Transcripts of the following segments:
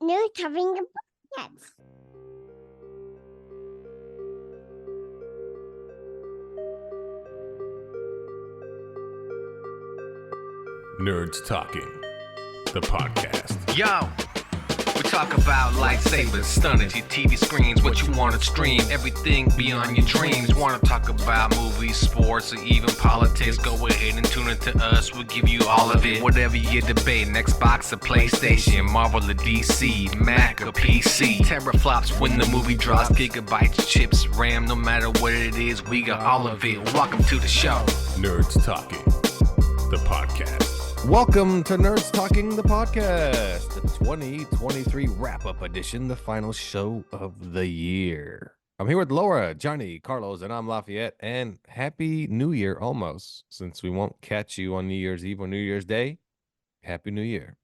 Nerds having a podcast. Nerds Talking, the podcast. Yo, we talk about lightsabers, stunning your TV screens, what you want to stream, everything beyond your dreams. Want to talk about movies, sports, or even politics? Go ahead and tune into us. We'll give you all of it. Whatever you're debating, Xbox or PlayStation, Marvel or DC, Mac or PC. Teraflops when the movie drops, gigabytes, chips, RAM, no matter what it is, we got all of it. Welcome to the show. Nerds Talking, the podcast. Welcome to Nerds Talking, the podcast, the 2023 wrap-up edition, the final show of the year. I'm here with Laura, Johnny, Carlos, and I'm Lafayette, and Happy New Year almost, since we won't catch you on New Year's Eve or New Year's Day. Happy New Year.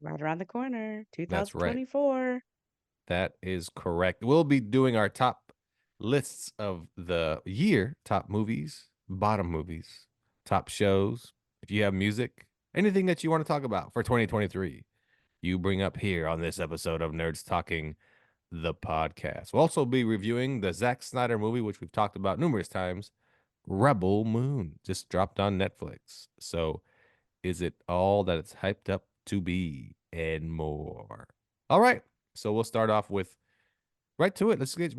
Right around the corner, That's right. 2024. That is correct. We'll be doing our top lists of the year, top movies, bottom movies, top shows. If you have music, anything that you want to talk about for 2023, you bring up here on this episode of Nerds Talking, the podcast. We'll also be reviewing the Zack Snyder movie, which we've talked about numerous times, Rebel Moon, just dropped on Netflix. So is it all that it's hyped up to be and more? All right. So we'll start off with right to it. Let's get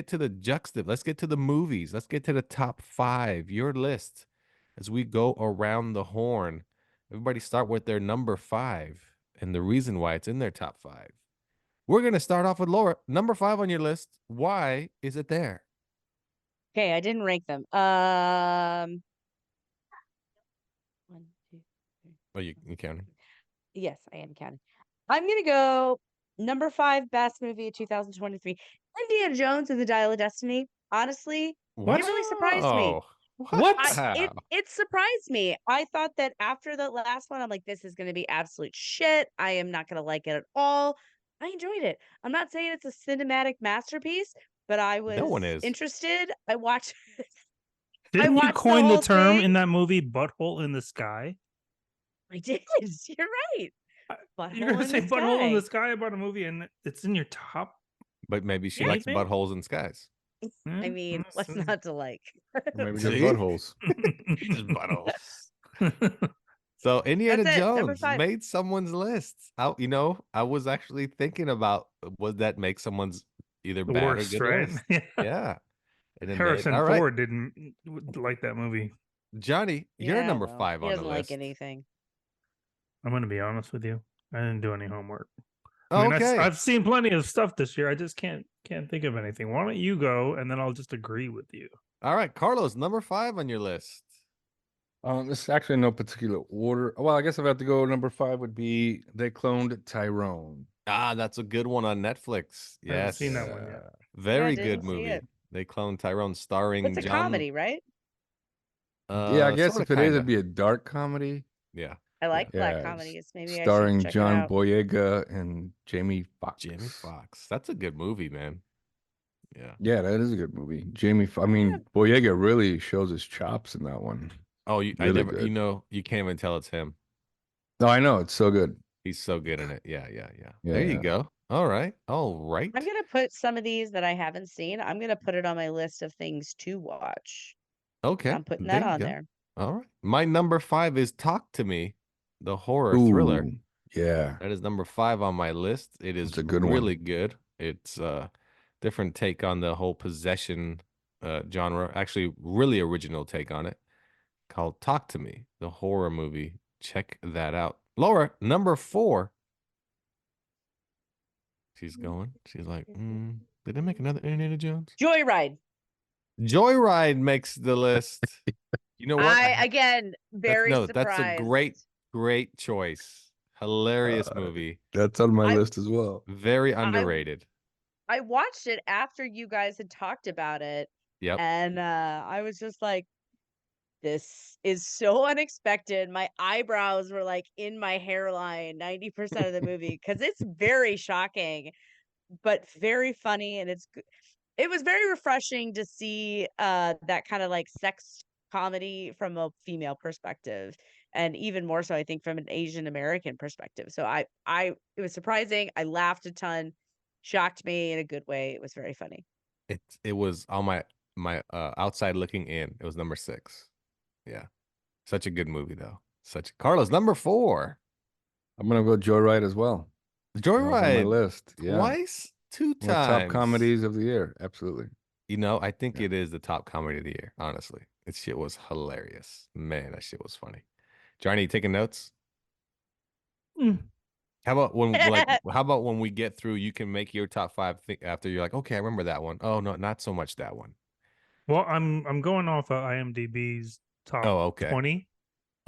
to the juxtap. Let's get to the movies. Let's get to the top 5, your list as we go around the horn. Everybody start with their number 5 and the reason why it's in their top 5. We're going to start off with Laura. Number 5 on your list. Why is it there? Okay, I didn't rank them. 1, 2, 3. Oh, you counting? Yes, I am counting. I'm gonna go number 5 best movie of 2023. Indiana Jones and the Dial of Destiny. Honestly, it really surprised me. What? It surprised me. I thought that after the last one, I'm like, this is going to be absolute shit. I am not going to like it at all. I enjoyed it. I'm not saying it's a cinematic masterpiece, but I was No one is. interested. I watched. Didn't you watched the coin the whole term thing. in that movie, butthole in the sky? I did. You're right. You're going to say butthole in the sky. sky about a movie and it's in your top? But maybe she Yeah, likes maybe. buttholes in skies. I mean, what's not to like? Maybe See? just buttholes. Just buttholes. So Indiana That's it, number Jones 5. made someone's list. I was actually thinking about, would that make someone's either The bad worst, or good right? list? Yeah. Yeah. And then Harrison all right. Ford didn't like that movie. Johnny, you're Yeah, number well, 5 he on the doesn't list. like anything. I'm going to be honest with you. I didn't do any homework. Oh, I mean, okay. I've seen plenty of stuff this year. I just can't think of anything. Why don't you go and then I'll just agree with you. All right, Carlos, number 5 on your list. This is actually in no particular order. Well, I guess if I have to go, number 5 would be They Cloned Tyrone. Ah, that's a good one on Netflix. I haven't Yes. seen that one yet. Very Yeah, good didn't see movie. it. They Clone Tyrone, starring It's a John. comedy, right? Yeah, I guess sorta, if it is, kinda. it'd be a dark comedy. Yeah. I like black Yeah, comedies. Maybe I starring should check John it out. Boyega and Jamie Foxx. Jamie Foxx. That's a good movie, man. Yeah. Yeah, that is a good movie. I mean, Boyega really shows his chops in that one. Oh, Really you good. know, you can't even tell it's him. No, I know it's so good. He's so good in it. Yeah. Yeah, There you yeah. go. All right. I'm gonna put some of these that I haven't seen. I'm gonna put it on my list of things to watch. Okay. I'm putting there that you on go. there. All right. My number 5 is Talk to Me, the horror thriller. Ooh, yeah. That is number 5 on my list. It is It's a good one. really good. It's a different take on the whole possession genre. Actually, really original take on it, called Talk to Me, the horror movie. Check that out. Laura, number 4. She's going. She's like, did they make another Indiana Jones? Joyride. Joyride makes the list. You know what? Again, very surprised. That's a great choice. Hilarious movie. That's on my list as well. Very underrated. I watched it after you guys had talked about it. Yep. And I was just like, this is so unexpected. My eyebrows were like in my hairline 90% of the movie because it's very shocking, but very funny. And it was very refreshing to see that kind of like sex comedy from a female perspective. and even more so, I think, from an Asian American perspective. So it was surprising. I laughed a ton, shocked me in a good way. It was very funny. It was on my outside looking in. It was number 6. Yeah, such a good movie though. Carlos, number 4. I'm gonna go Joyride as well. That was on my Joyride list. Yeah, twice, 2 one of the top times. comedies of the year. Absolutely. I think it is the top comedy of the year. Honestly, it shit was hilarious. Man, that shit was funny. Johnny, you taking notes? Mm. How about when we get through, you can make your top 5 after you're like, okay, I remember that one. Oh no, not so much that one. Well, I'm going off of IMDb's top Oh, okay. 20.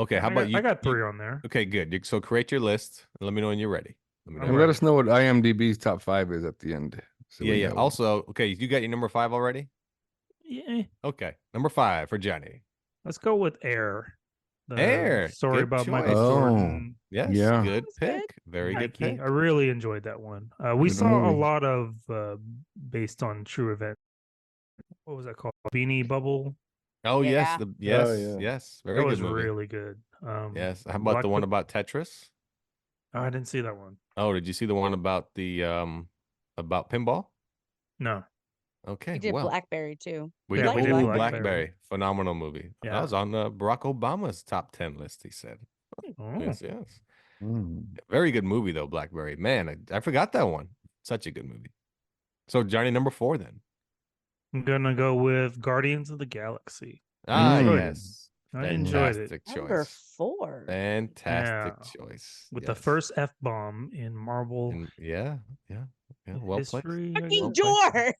Okay, how about you? I got 3 on there. Okay, good. So create your list. And let me know when you're ready. And let us know what IMDb's top 5 is at the end. So yeah. Also, okay, you got your number 5 already? Yeah. Okay, number 5 for Johnny. Let's go with Air. Air. Story Good about choice. Michael Jordan. Yes. Yeah. Good was pick. good. Very good Nike. pick. I really enjoyed that one. We Good saw a movie. lot of based on true event. What was that called? Beanie Bubble. Oh yes, Yeah. yes. Very That good was movie. really good. Yes. How about the one about Tetris? Oh, I didn't see that one. Oh, did you see the one about the about pinball? No. Okay, We did well, Blackberry too. we Yeah, did, we did ooh, Blackberry. Phenomenal movie. That Yeah. was on Barack Obama's top 10 list. He said, Oh. yes. Mm. Very good movie though, Blackberry. Man, I forgot that one. Such a good movie. So Johnny, number 4 then. I'm gonna go with Guardians of the Galaxy. Ah, Mm. yes. I enjoyed it. Fantastic Number choice. 4. Fantastic Yeah. choice. With the Yes. first F-bomb in Marvel And yeah. Well placed. history. I Fucking guess. Well placed. door.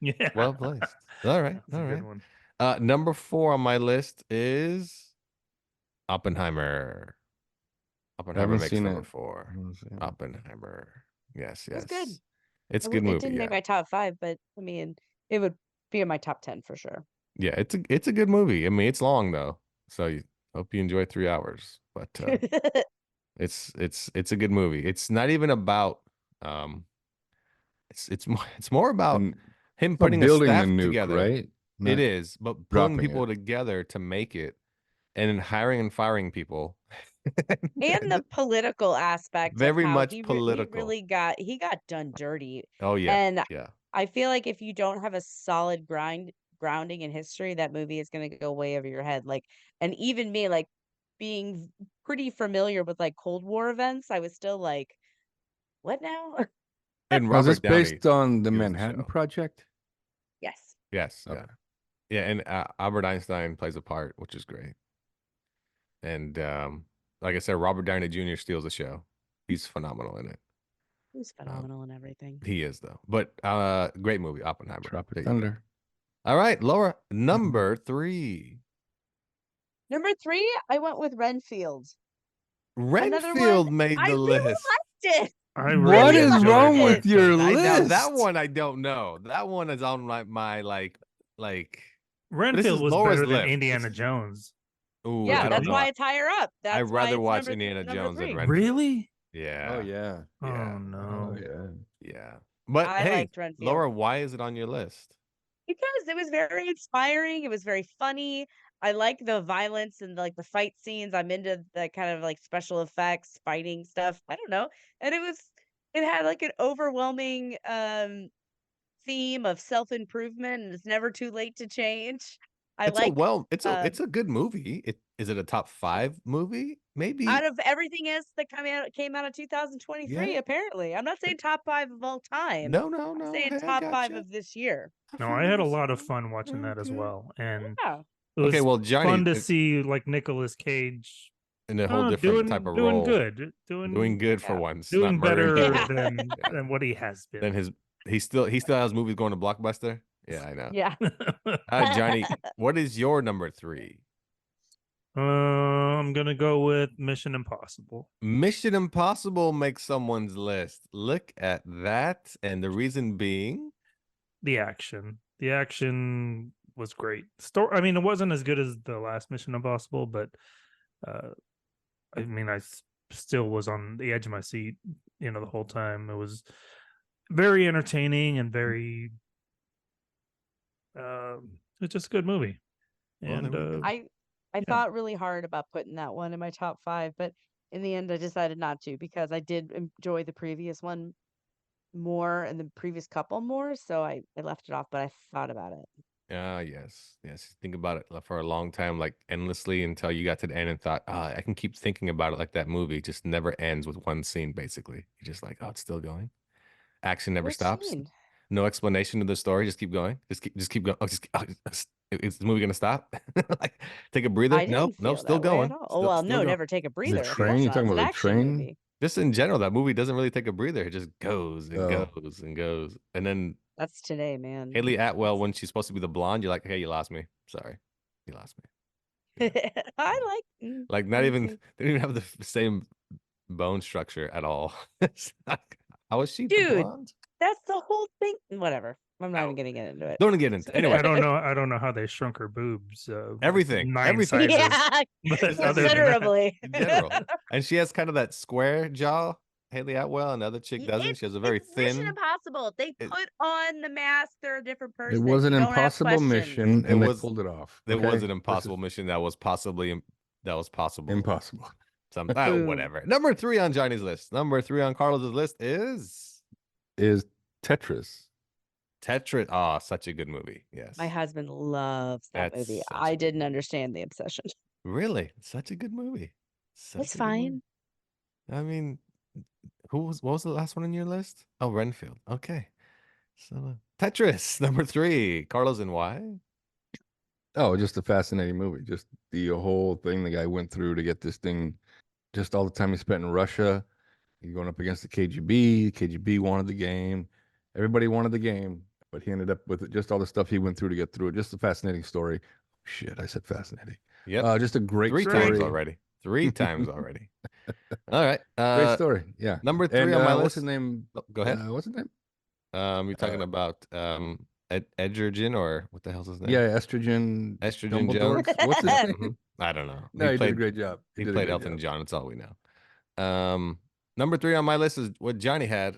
Yeah. Well placed. All right. That's a good one. Number 4 on my list is Oppenheimer. Oppenheimer Haven't makes seen number it. 4. Oppenheimer. Yes. It was good. It's a It good movie. didn't make my top 5, but I mean, it would be in my top 10 for sure. Yeah, it's a good movie. I mean, it's long though, so hope you enjoy 3 hours. But it's a good movie. It's not even about it's more about And him about putting a building the staff nuke, together. right? It Not is, but pulling dropping people it. together to make it, and then hiring and firing people. And the political aspect of Very how much he political. really got done dirty. Oh yeah, And yeah. I feel like if you don't have a solid grounding in history, that movie is going to go way over your head. Like, and even me, like being pretty familiar with like Cold War events, I was still like, what now? And Was this Robert Downey. based on the is the Manhattan show. Project? Yes. Yes, Okay. yeah, and Albert Einstein plays a part, which is great. And like I said, Robert Downey Jr. steals the show. He's phenomenal in it. He's phenomenal in everything. He is though. But great movie, Oppenheimer. Tropic There you go. Thunder. All right, Laura, number 3. Number 3, I went with Renfield. Another Renfield one, made I the really list. liked it. I What really is enjoyed wrong with your Renfield. Now, list? that one I don't know. That one is on my like. Renfield is was Laura's better than list. Indiana Jones. Ooh, Yeah, I don't that's know. why it's higher up. That's I'd why rather it's watch number Indiana number Jones than 3. Renfield. Really? Yeah. Oh yeah. Yeah. Oh no. Oh yeah. Yeah. But I hey, liked Renfield. Laura, why is it on your list? Because it was very inspiring. It was very funny. I like the violence and like the fight scenes. I'm into the kind of like special effects, fighting stuff. I don't know. And it had like an overwhelming theme of self-improvement, and it's never too late to change. I like It's a good movie. Is it a top 5 movie? Maybe. out of everything else that came out of 2023, Yeah. apparently. I'm not saying top 5 of all time. No. I'm saying Hey, I top 5 gotcha. of this year. No, I had a lot of fun watching that as well. And Yeah. it was Okay, well, Johnny, fun to see like Nicolas Cage in a whole different type of role. Doing good for Yeah. once. doing not murdering better people. than what he has been. Then he still has movies going to Blockbuster. Yeah, I know. Yeah. Johnny, what is your number 3? I'm gonna go with Mission Impossible. Mission Impossible makes someone's list. Look at that, and the reason being, The action was great. I mean, it wasn't as good as the last Mission Impossible, but I mean, I still was on the edge of my seat, the whole time. It was very entertaining and very it's just a good movie. Well, And there we go. I thought really hard about putting that one in my top 5, but in the end, I decided not to because I did enjoy the previous one more and the previous couple more, so I left it off, but I thought about it. Ah, yes. Think about it for a long time, like endlessly until you got to the end and thought, I can keep thinking about it like that movie just never ends with one scene, basically. You're just like, oh, it's still going. Action never Which stops. scene? No explanation to the story. Just keep going. Just keep going. Is the movie gonna stop? Like, take a breather? I didn't No, feel still that way at going. all. Oh, Still, well, still no, going. never take a breather. Of train? course You not. talking It's an about the action train? movie. Just in general, that movie doesn't really take a breather. It just goes and Oh. goes and goes. And then That's today, man. Haley Atwell, when she's supposed to be the blonde, you're like, hey, you lost me. Sorry, you lost me. I Like, not me even too. they didn't even have the same bone structure at all. It's like, how is she the Dude, blonde? that's the whole thing. Whatever. I'm not Oh. even gonna get into it. Don't get into anyway. I don't know. I don't know how they shrunk her boobs. Everything, 9 everything. sizes. Yeah, But Just other than that, considerably. in general. And she has kind of that square jaw. Haley Atwell, another chick doesn't. She has a very It's Mission thin. Impossible. They It- put on the mask. They're a different person. It was an You don't have impossible questions. mission, It and they was- pulled it off. There okay? was an Let's impossible just- mission that was possible. Impossible. Boom. Whatever. Number 3 on Johnny's list. Number 3 on Carlos's list is Is Tetris. Tetris. Oh, such a good movie. Yes. My husband loves that That's movie. such a I good didn't movie. understand the obsession. Really? Such a good movie. Such It's a good movie. fine. I mean, what was the last one on your list? Oh, Renfield. Okay. So Tetris, number 3. Carlos, and why? Oh, just a fascinating movie. Just the whole thing the guy went through to get this thing. Just all the time he spent in Russia. He going up against the KGB. KGB wanted the game. Everybody wanted the game, but he ended up with it. Just all the stuff he went through to get through it. Just a fascinating story. Shit, I said fascinating. Yep. Just a great 3 story. times already. 3 times already. All right. Great story. Yeah. Number 3 And on my list. what's his name? Oh, go ahead. What's his name? You're talking about Edgerton, or what the hell's his name? Yeah, Estrogen. Estrogen Dumbledore? Jones. What's his name? Mhm. I don't know. No, he did a great job. He did a played great Elton job. John. That's all we know. Number 3 on my list is what Johnny had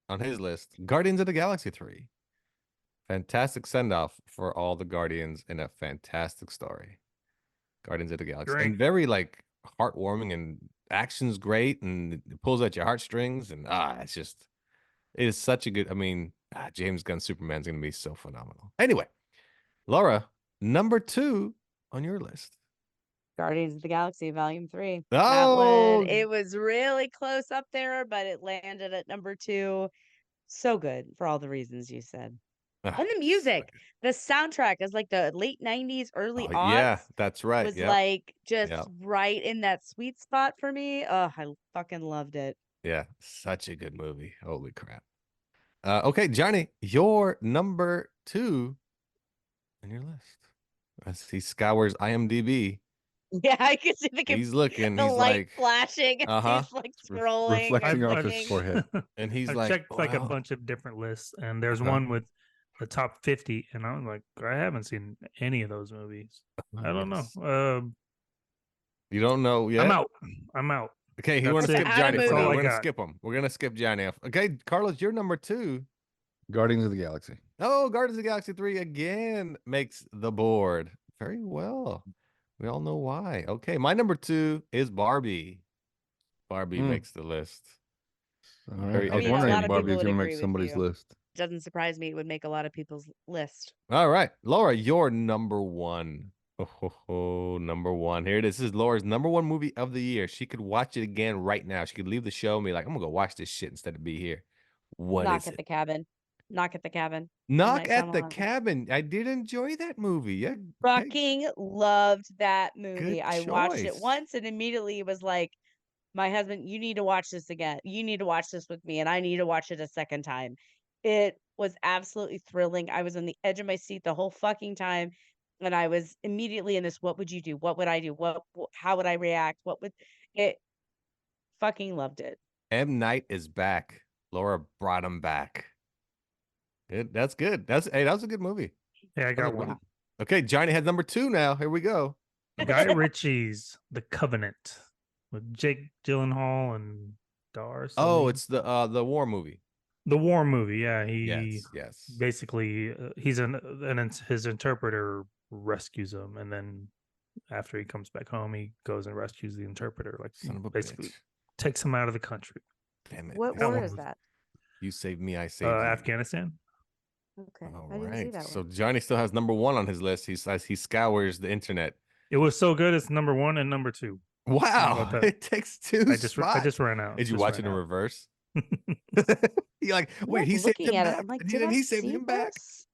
on his list: Guardians of the Galaxy 3. Fantastic send off for all the Guardians in a fantastic story. Guardians of the Galaxy, Great. and very like heartwarming, and action's great, and it pulls at your heartstrings, and it is such a good. I mean, James Gunn's Superman's gonna be so phenomenal. Anyway, Laura, number 2 on your list. Guardians of the Galaxy Volume 3. Oh, That one, it was really close up there, but it landed at number 2. So good for all the reasons you said. And the so music, good. the soundtrack is like the late 90s, early aughts. Yeah, that's right. Was Yep. like just Yep. right in that sweet spot for me. Oh, I fucking loved it. Yeah, such a good movie. Holy crap. Okay, Johnny, your number 2 on your list. As he scours IMDb, Yeah, I could see he's looking. the He's light like, flashing. uh-huh. He's like scrolling. reflecting or off his clicking. forehead. and he's I've like, checked like a "Wow." bunch of different lists, and there's Uh-huh. one with the top 50, and I'm like, I haven't seen any of those movies. I don't Yes. know. You don't know yet? I'm out. Okay, you That's want to it. skip Out of Johnny for movie. now. All I We're gonna got. skip him. We're gonna skip Johnny off. Okay, Carlos, you're number 2. Guardians of the Galaxy. Oh, Guardians of the Galaxy 3 again makes the board. Very well. We all know why. Okay, my number 2 is Barbie. Barbie makes the list. All right. Very I was I mean, a wondering lot if of Barbie people was would going to agree make with somebody's you. list. Doesn't surprise me. It would make a lot of people's list. All right, Laura, your number 1. Oh, number 1. Here it is. This is Laura's number 1 movie of the year. She could watch it again right now. She could leave the show and be like, I'm gonna go watch this shit instead of be here. What Knock is at it? the Cabin. Knock at the Cabin. Knock Night at the Shyamalan. Cabin. I did enjoy that movie. Yeah. Okay. Fucking loved that movie. Good I watched it choice. once and immediately was like, my husband, you need to watch this again. You need to watch this with me, and I need to watch it a second time. It was absolutely thrilling. I was on the edge of my seat the whole fucking time, and I was immediately in this. What would you do? What would I do? How would I react? What would it? Fucking loved it. M. Night is back. Laura brought him back. That's good. That was a good movie. Yeah, I That was a got good one. movie. Okay, Johnny has number 2 now. Here we go. Guy Ritchie's The Covenant with Jake Gyllenhaal and Dar. Oh, Salim. it's the war movie. The war movie. Yeah, he Yes. basically his interpreter rescues him, and then after he comes back home, he goes and rescues the interpreter. Like, Son of a basically bitch. takes him out of the country. Damn it. What That war one is was- that? You saved me, I saved you. Afghanistan. Okay, All I didn't see right. that So one. Johnny still has number 1 on his list. He scours the internet. It was so good. It's number 1 and number 2. Wow. about that? It takes 2 I spots. just ran out. Did you Just watch ran it in out. reverse? You're like, I'm, wait, like, he saved looking him at it. back. I'm like, and did then I he saved see him back. this?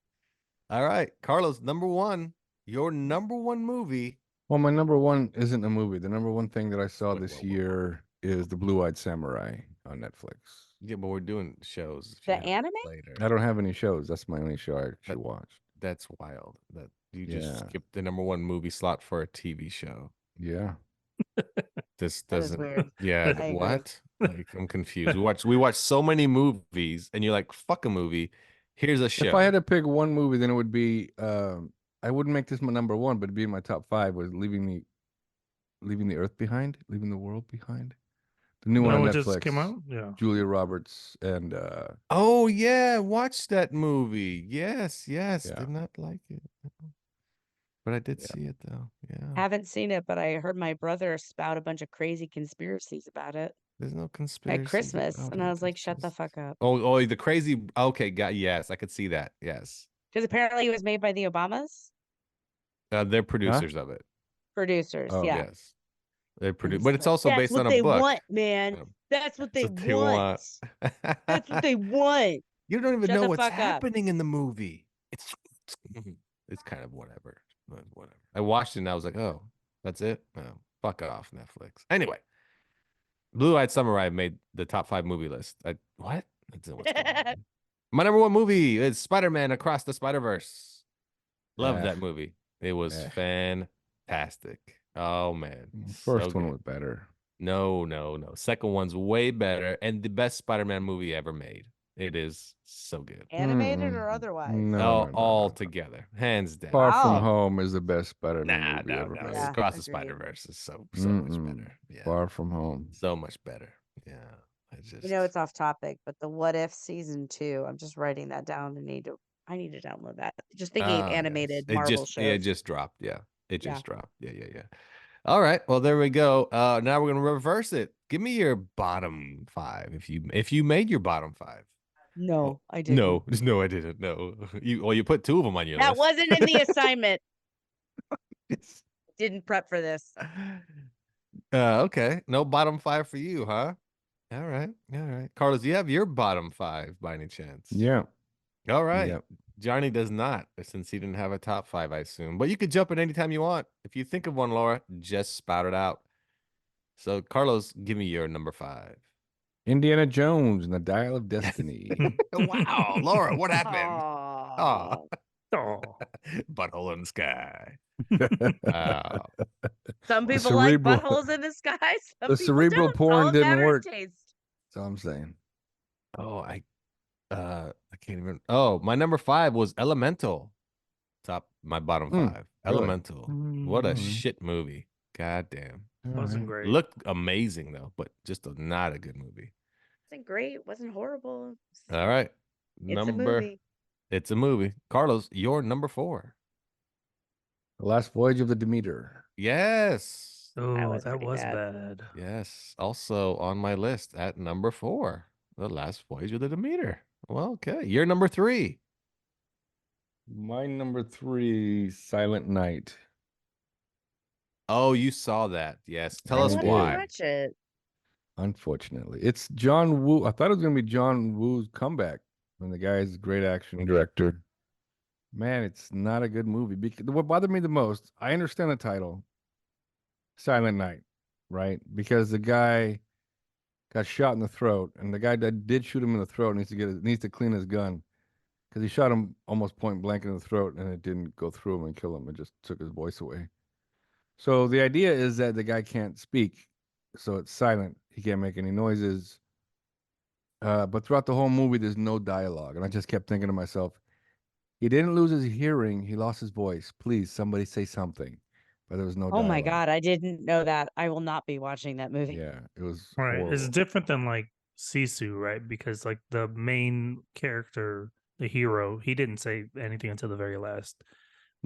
All right. Carlos, number 1. Your number 1 movie. Well, my number one isn't a movie. The number one thing that I saw Wait, this whoa, whoa, whoa. year is The Blue-Eyed Samurai on Netflix. Yeah, but we're doing shows. if The you have it anime? later. I don't have any shows. That's my only show I actually That- watched. That's wild. That you just Yeah. skipped the number 1 movie slot for a TV show. Yeah. This That is doesn't. weird. Yeah. I agree. What? Like, I'm confused. We watch so many movies, and you're like, fuck a movie. Here's a show. If I had to pick one movie, then it would be I wouldn't make this my number one, but it'd be in my top 5 was leaving the Earth Behind, Leaving the World Behind. The new one No, on it Netflix. just came out. Yeah. Julia Roberts and Oh yeah, watch that movie. Yes. Yeah. Did not like it, but I did Yeah. see it though. Yeah. Haven't seen it, but I heard my brother spout a bunch of crazy conspiracies about it There's no conspiracy at Christmas, about and I it. was like, It's "Shut the just- fuck up," Oh, the crazy. Okay, yes, I could see that. Yes, because apparently it was made by the Obamas they're producers of it. producers. Oh, Yeah, Yes, they And produce, it's but it's like, also that's based what on a they book. want, man. Yeah. That's what they That's what they want. That's what they want. You don't even Shut know the what's fuck up. happening in the movie. It's kind of whatever. Whatever. I watched it and I was like, oh, that's it. Oh, fuck off, Netflix. Anyway, Blue-Eyed Samurai made the top 5 movie list. What? I don't know what's going on. My number 1 movie is Spider-Man Across the Spider-Verse. Love that movie. It was fantastic. Oh man, first so one good. was better. No. Second one's way better and the best Spider-Man movie ever made. It is so good. Animated or Mm-mm. otherwise? No. All together, hands down. Far From Wow. Home is the best Spider-Man Nah, movie ever made. Yeah, Across the agreed. Spider-Verse is so much Mm-mm. better. Yeah, Far From Home. so much better. Yeah, I just You know, it's off topic, but the What If season 2. I'm just writing that down. I need to download that. Just thinking Ah, animated yes. Marvel shows. It just dropped. Yeah, it Yeah. just dropped. Yeah. All right. Well, there we go. Now we're gonna reverse it. Give me your bottom 5 if you made your bottom 5. No, I didn't. No, I didn't. No, you put 2 of them on your That list. wasn't in the assignment. Yes. Didn't prep for this. Okay. No bottom 5 for you, huh? All right. Carlos, do you have your bottom 5 by any chance? Yeah. All right. Yep. Johnny does not, since he didn't have a top 5, I assume. But you could jump in anytime you want. If you think of one, Laura, just spout it out. So, Carlos, give me your number 5. Indiana Jones and the Dial of Destiny. Wow, Laura, what happened? Aw. Oh, Butthole in the sky. Some The people cerebral- like buttholes in the sky. Some the people cerebral don't. porn All didn't matter of work. taste. That's all I'm saying. Oh, I can't even. Oh, my number 5 was Elemental. My bottom 5. really? Elemental. What a Mm. shit movie. God damn. wasn't great. Looked amazing though, but just not a good movie. Wasn't great. Wasn't horrible. All right. It's a movie. It's a movie. Carlos, your number 4. The Last Voyage of the Demeter. Yes. Oh, was that pretty was bad. bad. Yes. Also on my list at number 4. The Last Voyage of the Demeter. Well, okay. You're number 3. My number 3, Silent Night. Oh, you saw that. Yes. Tell I us wanted to why. watch it. Unfortunately, it's John Woo. I thought it was gonna be John Woo's comeback. When the guy is a great action director. Man, it's not a good movie. Because what bothered me the most, I understand the title, Silent Night, right? Because the guy got shot in the throat, and the guy that did shoot him in the throat needs to clean his gun because he shot him almost point blank in the throat, and it didn't go through him and kill him. It just took his voice away. So the idea is that the guy can't speak, so it's silent. He can't make any noises. But throughout the whole movie, there's no dialogue. And I just kept thinking to myself, he didn't lose his hearing. He lost his voice. Please, somebody say something. But there was no Oh my dialogue. God. I didn't know that. I will not be watching that movie. Yeah, it was Right. It's horrible. different than like Sisu, right? Because like the main character, the hero, he didn't say anything until the very last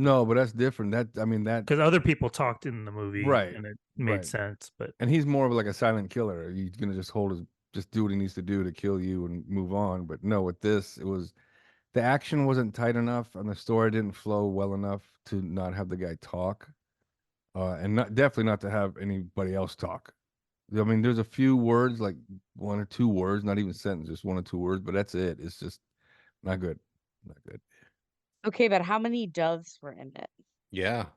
No, but that's different. That because other people talked in the movie, Right, and it made right. sense. But and he's more of like a silent killer. He's gonna just do what he needs to do to kill you and move on. But no, with this, the action wasn't tight enough, and the story didn't flow well enough to not have the guy talk, and definitely not to have anybody else talk. I mean, there's a few words, like one or two words, not even sentences, just one or two words, but that's it. It's just not good, not good. Okay, but how many doves were in it? Yeah.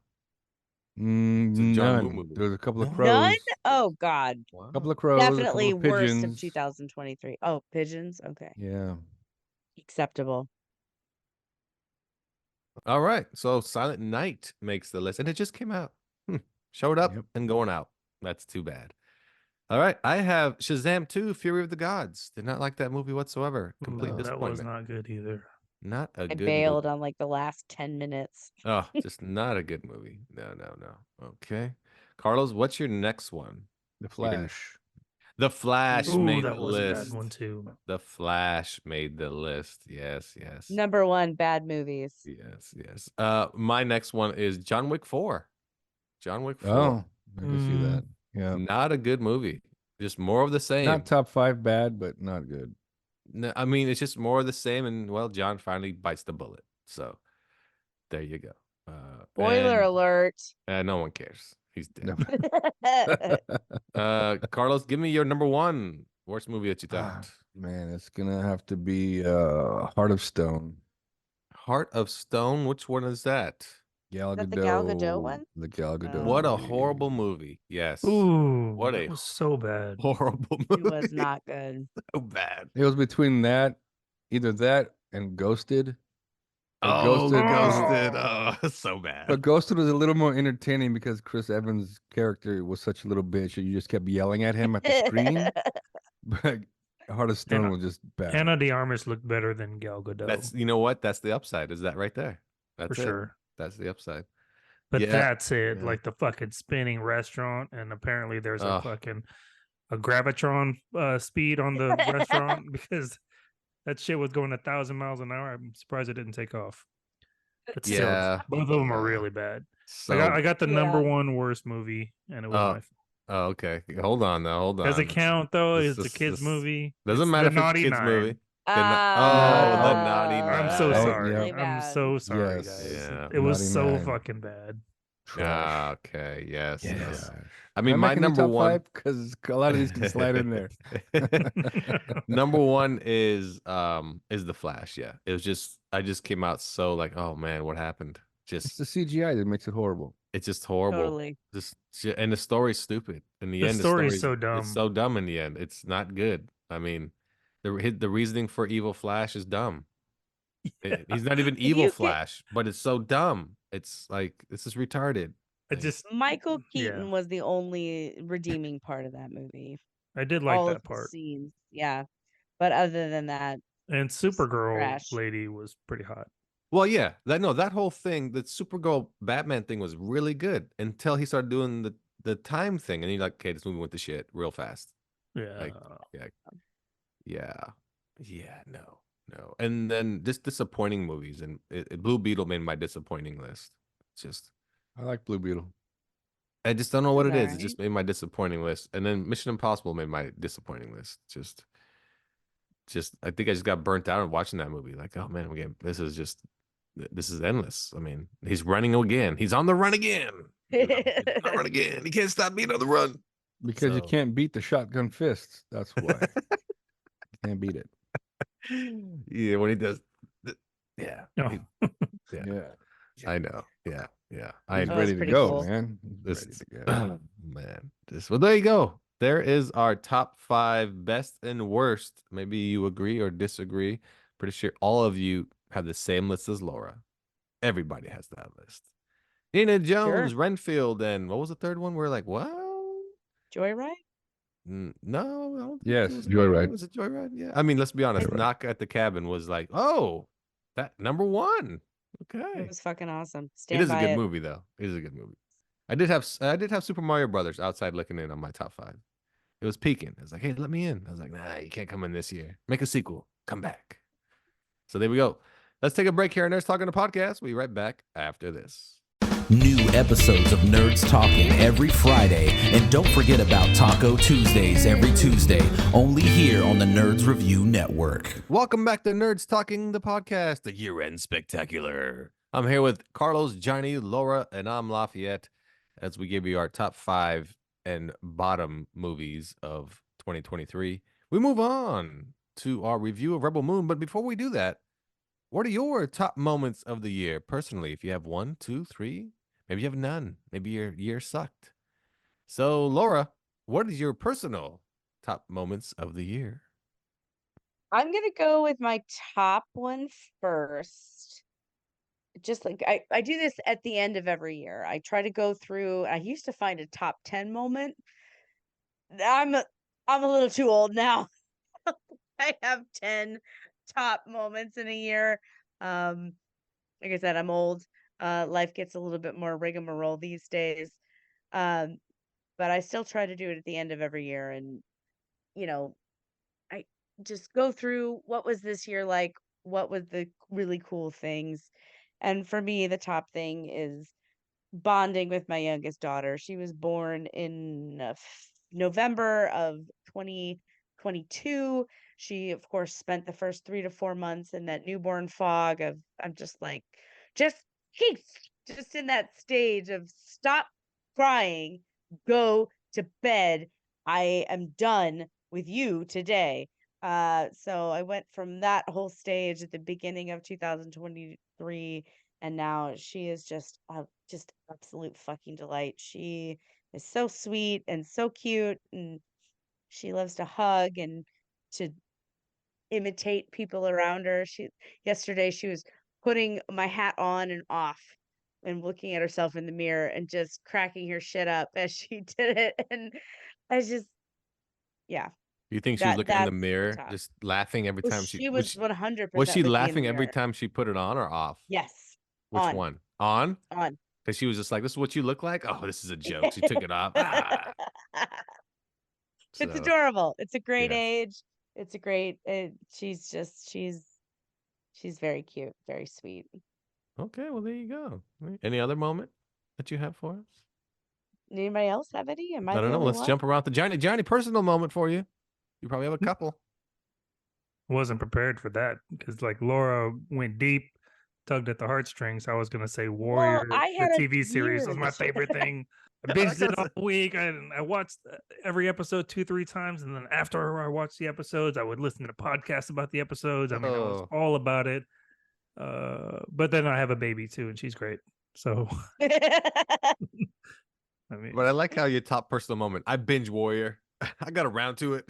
It's a John Woo None. movie. There was a couple of None? None? crows, Oh God. Wow. couple of crows, a couple Definitely of worst of pigeons. 2023. Oh, pigeons. Okay. Yeah. Acceptable. All right. So Silent Night makes the list, and it just came out. Showed up Yep. and going out. That's too bad. All right. I have Shazam 2, Fury of the Gods. Did not like that movie whatsoever. Complete that was disappointment. not good either. Not a I good bailed movie. on like the last 10 minutes. Oh, just not a good movie. No. Okay. Carlos, what's your next one? The You're gonna- Flash. The Flash Ooh, made that the was a bad list. one too. The Flash made the list. Yes. Number one, bad movies. Yes. My next one is John Wick 4. John Wick 4. Oh, I can see that. Yeah. Not a good movie. Just more of the same. Not top 5 bad, but not good. No, I mean, it's just more of the same. And well, John finally bites the bullet. So there you go. Spoiler alert. No one cares. He's dead. No. Carlos, give me your number one worst movie that you Ah, thought. man, it's gonna have to be Heart of Stone. Heart of Stone. Which one is that? Gal that Gadot. the Gal Gadot one? The Gal Gadot. What a movie. horrible movie. Yes. Ooh, What that a was so bad. horrible movie. It was not good. So bad. It was between either that and Ghosted. But Ghosted. Oh, so bad. But Ghosted was a little more entertaining because Chris Evans' character was such a little bitch, and you just kept yelling at him at the screen. But Heart of Stone was just bad. Anna de Armas looked better than Gal Gadot. That's you know what? That's the upside. Is that right there? That's for it. sure. That's the upside. But Yeah. that's it. Yeah. Like the fucking spinning restaurant, and apparently there's Ugh. a gravitron speed on the restaurant because that shit was going 1,000 miles an hour. I'm surprised it didn't take off. But still, Yeah. both of them are Yeah. really bad. So, I got the number Yeah. one worst movie, and it was my. okay. Hold on now. Hold on. Does it count though? This- It's a kids movie. Doesn't It's matter the if it's a Naughty kids Nine. movie. The Ah, Naughty I'm Nine. so Oh, sorry. yeah. Really I'm bad. so sorry, Yes. guys. Yeah. It was Naughty so Nine. fucking bad. Ah, okay. Yes. Yes. I mean, my number one. because a lot of these can slide in there. Number one is the Flash. Yeah, it was just I just came out so like, oh man, what happened? It's Just the CGI that makes it horrible. it's just horrible. Totally. And the story's stupid. In the The end, story's so dumb. It's so dumb in the end. It's not good. I mean, the reasoning for evil Flash is dumb. He's not even evil You can- Flash, but it's so dumb. It's like this is retarded. I just Michael Yeah. Keaton was the only redeeming part of that movie. I did like All that of the part. scenes. Yeah. But other than that, And Supergirl trash. lady was pretty hot. Well, yeah, that whole thing, the Supergirl Batman thing was really good until he started doing the time thing, and you're like, okay, this movie went to shit real fast. Yeah. Yeah, no. And then just disappointing movies, and Blue Beetle made my disappointing list. It's just I like Blue Beetle. I just don't know what it is. It Alright. just made my disappointing list, and then Mission Impossible made my disappointing list. Just I think I just got burnt out on watching that movie. Like, oh man, this is endless. I mean, he's running again. He's on the run again. He's on the run again. He can't stop being on the run. Because you So- can't beat the shotgun fists. That's why. You can't beat it. Yeah, when he does. Yeah. No. he- yeah. Yeah. I know. Yeah. I He's That was ready to pretty go, cool. man. He's This ready to go. man. Well, there you go. There is our top 5 best and worst. Maybe you agree or disagree. Pretty sure all of you have the same list as Laura. Everybody has that list. Nina Jones, Renfield, and what was the third one? We're like, what? Joyride? No, I don't think Yes, it was Joyride. Was it Joyride? Yeah. I mean, let's be honest. Joyride. Knock at the Cabin was like, oh, that number 1. Okay. It was fucking awesome. It Stand is a by good it. movie, though. It is a good movie. I did have Super Mario Brothers outside looking in on my top 5. It was peaking. I was like, hey, let me in. I was like, nah, you can't come in this year. Make a sequel. Come back. So there we go. Let's take a break here on Nerds Talking the Podcast. We'll be right back after this. New episodes of Nerds Talking every Friday. And don't forget about Taco Tuesdays every Tuesday, only here on the Nerds Review Network. Welcome back to Nerds Talking the Podcast, the year-end spectacular. I'm here with Carlos, Johnny, Laura, and I'm Lafayette as we give you our top 5 and bottom movies of 2023. We move on to our review of Rebel Moon, but before we do that, what are your top moments of the year personally? If you have 1, 2, 3, maybe you have none. Maybe your year sucked. So, Laura, what is your personal top moments of the year? I'm going to go with my top one first. Just like I do this at the end of every year. I try to go through. I used to find a top 10 moment. I'm a little too old now. I have 10 top moments in a year. Like I said, I'm old. Life gets a little bit more rigmarole these days. But I still try to do it at the end of every year. And, I just go through what was this year like? What was the really cool things? And for me, the top thing is bonding with my youngest daughter. She was born in November of 2022. She, of course, spent the first 3 to 4 months in that newborn fog of, I'm just like, just in that stage of stop crying, go to bed. I am done with you today. So I went from that whole stage at the beginning of 2023, and now she is just absolute fucking delight. She is so sweet and so cute, and she loves to hug and to imitate people around her. Yesterday she was putting my hat on and off and looking at herself in the mirror and just cracking her shit up as she did it. And I just, yeah. You think she was looking in the mirror, top. just laughing every time She was 100%. Was she looking in the laughing every mirror. time she put it on or off? Yes. Which On. one? On? On. Because she was just like, this is what you look like? Oh, this is a joke. She took it off. Ah. It's So, adorable. It's a great yeah. age. It's a great, she's very cute, very sweet. Okay, well, there you go. Any other moment that you have for us? Anybody else have any? Am I I don't the know. only Let's one? jump around to Johnny. Johnny, personal moment for you. You probably have a couple. Wasn't prepared for that because like Laura went deep, tugged at the heartstrings. I was gonna say Warrior, I the had a TV series was my huge- favorite thing. I binged it all week. I watched every episode 2-3 times, and then after I watched the episodes, I would listen to podcasts about the episodes. I mean, I was all about it. But then I have a baby too, and she's great. So I mean, But I like how your top personal moment. I binge Warrior. I got around to it.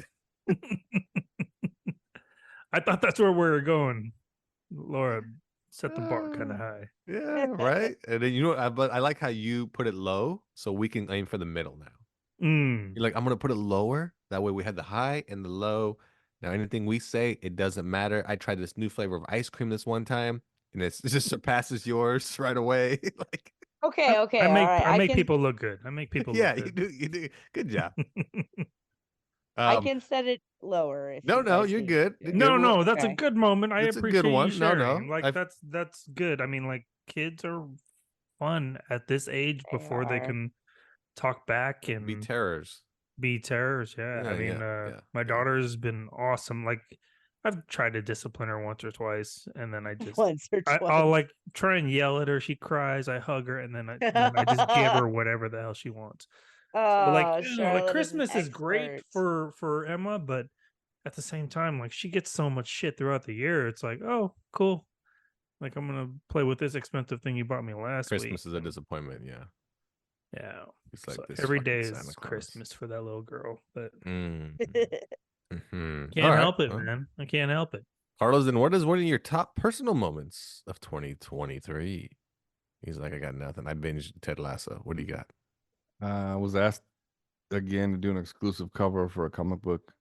I thought that's where we were going. Laura set the bar kind of high. Yeah, right. And then but I like how you put it low, so we can aim for the middle now. You're like, I'm gonna put it lower. That way we have the high and the low. Now anything we say, it doesn't matter. I tried this new flavor of ice cream this one time, and it just surpasses yours right away. Like, Okay. I make people look good. I make people yeah, look good. you do. Good job. I can set it lower. If No, you no, guys you're need. good. You're No, good. no, that's a Okay. good moment. I It's a good appreciate one. you No, sharing. no, Like that's good. I mean, like kids are fun at this age They before they are. can talk back and Be terrors. be terrors. Yeah. I Yeah, mean, yeah, my yeah. daughter's been awesome. Like I've tried to discipline her once or twice, and then I just Once or twice. I'll like try and yell at her. She cries. I hug her, and then I just give her whatever the hell she wants. So, like, Oh, like Charlotte Christmas is an great expert. for Emma, but at the same time, like she gets so much shit throughout the year. It's like, oh, cool. Like I'm gonna play with this expensive thing you bought me last week. Christmas is a disappointment. Yeah. Yeah. It's like So this every fucking day Santa is Claus. Christmas for that little girl, but Mm. Mhm. can't All right, help it, well, man. I can't help it. Carlos, then what is one of your top personal moments of 2023? He's like, I got nothing. I binged Ted Lasso. What do you got? I was asked again to do an exclusive cover for a comic book,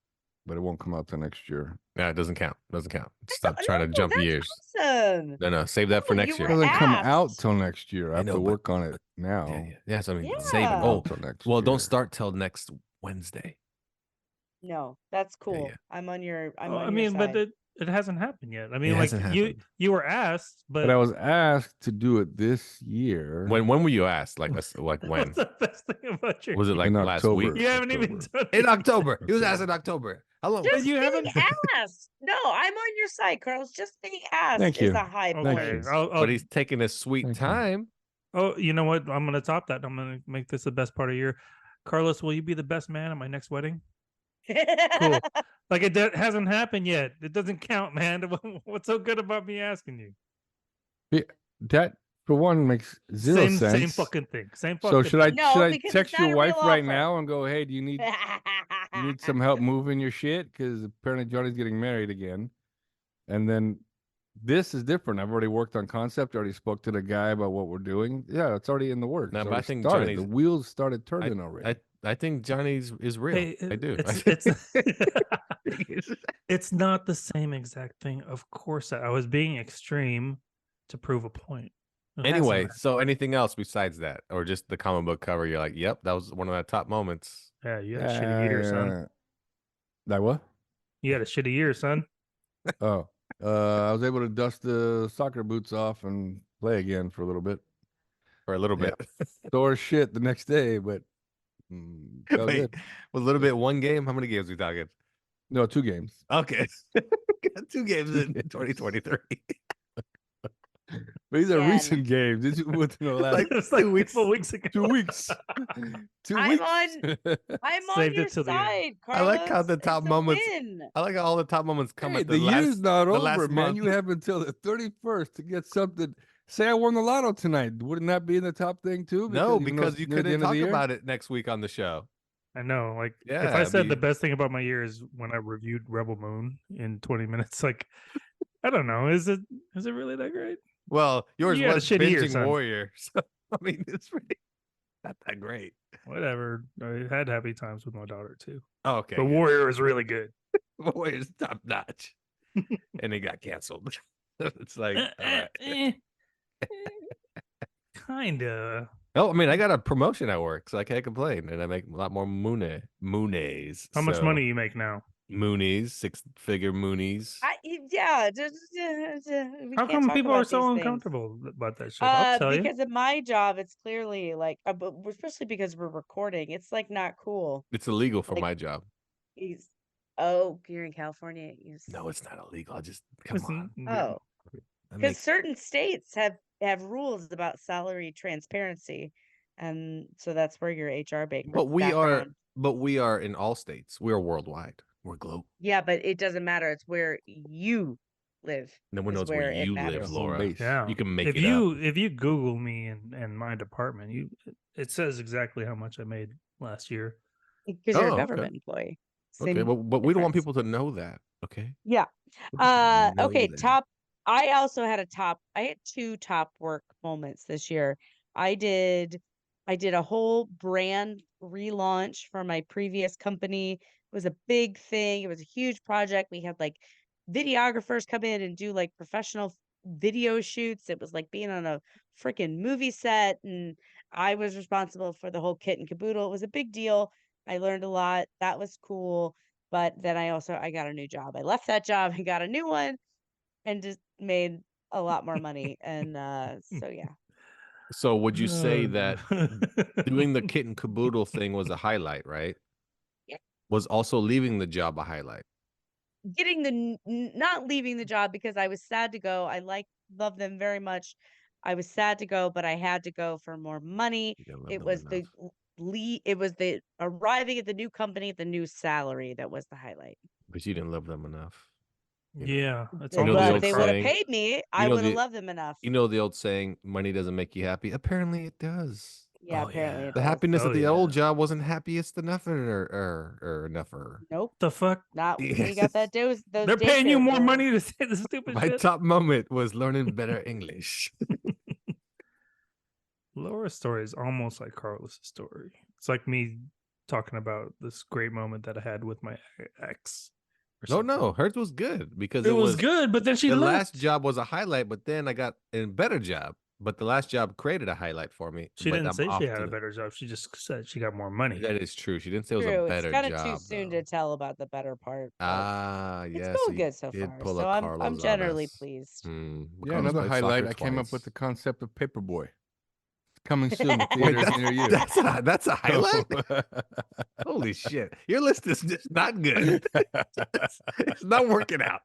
but it won't come out till next year. No, it doesn't count. Doesn't count. Stop trying to jump that's years. Awesome. No, save that for No, next you It year. were doesn't come asked. out till next year. I have know, to but- work on it now. Yeah. So I mean, Yeah. save it. Yeah. Oh, Till next well, year. don't start till next Wednesday. No, that's cool. yeah. I'm on your. I'm Oh, on I your mean, but side. It hasn't happened yet. I mean, It like hasn't you happened. you were asked, But I but was asked to do it this year. When were you asked? Like when? what's the best thing about your Was it like in last October. week? You haven't even done In it. October. He was asked in October. How long? Just you being haven't- asked. No, I'm on your side, Carlos. Just being asked Thank is you. a high Thank point. you. I'll, But he's taking his sweet Thank you. time. oh, you know what? I'm gonna top that. I'm gonna make this the best part of your. Carlos, will you be the best man at my next wedding? Cool. Like it hasn't happened yet. It doesn't count, man. What's so good about me asking you? That for one makes zero Same sense. fucking thing. Same fucking. So should I No, because it's text not your a wife real right offer. now and go, hey, do you need some help moving your shit? Because apparently Johnny's getting married again. And then this is different. I've already worked on concept. Already spoke to the guy about what we're doing. Yeah, it's already in the works. No, It's but I already think started. Johnny's- The wheels started turning already. I think Johnny's is real. Hey, I do. It's not the same exact thing. Of course, I was being extreme to prove a point. It hasn't Anyway, happened. so anything else besides that, or just the comic book cover? You're like, yep, that was one of the top moments. Yeah, you had a shitty year, son. Like what? You had a shitty year, son. Oh, I was able to dust the soccer boots off and play again for a little bit. For a little Yeah. bit. Sore shit the next day, but felt Wait, good. a little bit. One game. How many games we talking? No, 2 games. Okay, got 2 games in 2023. But these are Again. recent games. This is within the last Like It's like 2 weeks. 2 weeks ago. 2 weeks. 2 I'm weeks. I'm on Saved your it till the end. side, I Carlos. like how the It's top a moments- win. I like how all the top moments come Hey, at the the last. year's not the over, last man. month. You have until the 31st to get something. Say I won the lotto tonight. Wouldn't that be in the top thing too? No, even though because it's you near the couldn't end of talk the year? about it next week on the show. I know. Like, Yeah, if I said the be- best thing about my year is when I reviewed Rebel Moon in 20 minutes, like, I don't know. Is it really that great? Well, yours You had a was shitty year, binging son. Warrior, so I mean, it's really not that great. Whatever. I had happy times with my daughter too. Oh, okay, But good. Warrior is really good. Warrior's top notch, and it got canceled. It's like, all right. Kinda. Oh, I mean, I got a promotion at work, so I can't complain, and I make a lot more moonies. How much so- money you make now? Moonies, 6-figure moonies. Yeah. How come people are so uncomfortable about that shit? I'll tell you. Because of my job, it's clearly like, but especially because we're recording, it's like not cool. It's illegal for like- my job. You're in California. No, it's not illegal. I just come Listen, on. Oh, I because make- certain states have rules about salary transparency, and so that's where your HR but we background- are in all states. We are worldwide. We're global. Yeah, but it doesn't matter. It's where you live. No one is knows where where it you matters. live, Home Laura. base. Yeah. You can make if it you up. if you Google me and my department, it says exactly how much I made last year. Because you're Oh, a okay. government employee. Okay, Same but we don't want difference. people to know that. Okay. Yeah. We don't know Okay. that. Top. I had 2 top work moments this year. I did a whole brand relaunch for my previous company. It was a big thing. It was a huge project. We had like videographers come in and do like professional video shoots. It was like being on a freaking movie set, and I was responsible for the whole kit and caboodle. It was a big deal. I learned a lot. That was cool. But then I got a new job. I left that job and got a new one and just made a lot more money. And so yeah. So would you say that doing the the kit and caboodle thing was a highlight, right? Yeah. Was also leaving the job a highlight? Getting not leaving the job because I was sad to go. Love them very much. I was sad to go, but I had to go for more money. You didn't love It them was enough. it was the arriving at the new company, the new salary that was the highlight. But you didn't love them enough. Yeah, it's You know the But old if they would have saying- paid me, I know would have the- loved them enough. You know the old saying, money doesn't make you happy? Apparently it does. Yeah, Oh, apparently yeah. it The does. happiness Oh, of the old yeah. job wasn't happiest enough or enougher. Nope, the fuck. not when you got that those. They're paying you daycare more bills. money to say the stupid My shit. top moment was learning better English. Laura's story is almost like Carlos's story. It's like me talking about this great moment that I had with my ex. or No, something. no, hers was good because It was good, but then she the left. last job was a highlight, but then I got a better job but the last job created a highlight for me. She but didn't I'm say off she had to a better job. She just said she got more money. That is true. She didn't say it was a True. It's better kind of too job, soon though. to tell about the better part. But Ah, it's yes, going he good so did far. pull So a I'm Carlos on generally us. pleased. Yeah, Carlos another played highlight. soccer I came up with twice. the concept of Paperboy. Coming soon to Wait, theaters near you. that's a highlight? Holy shit. Your list is just not good. It's not working out.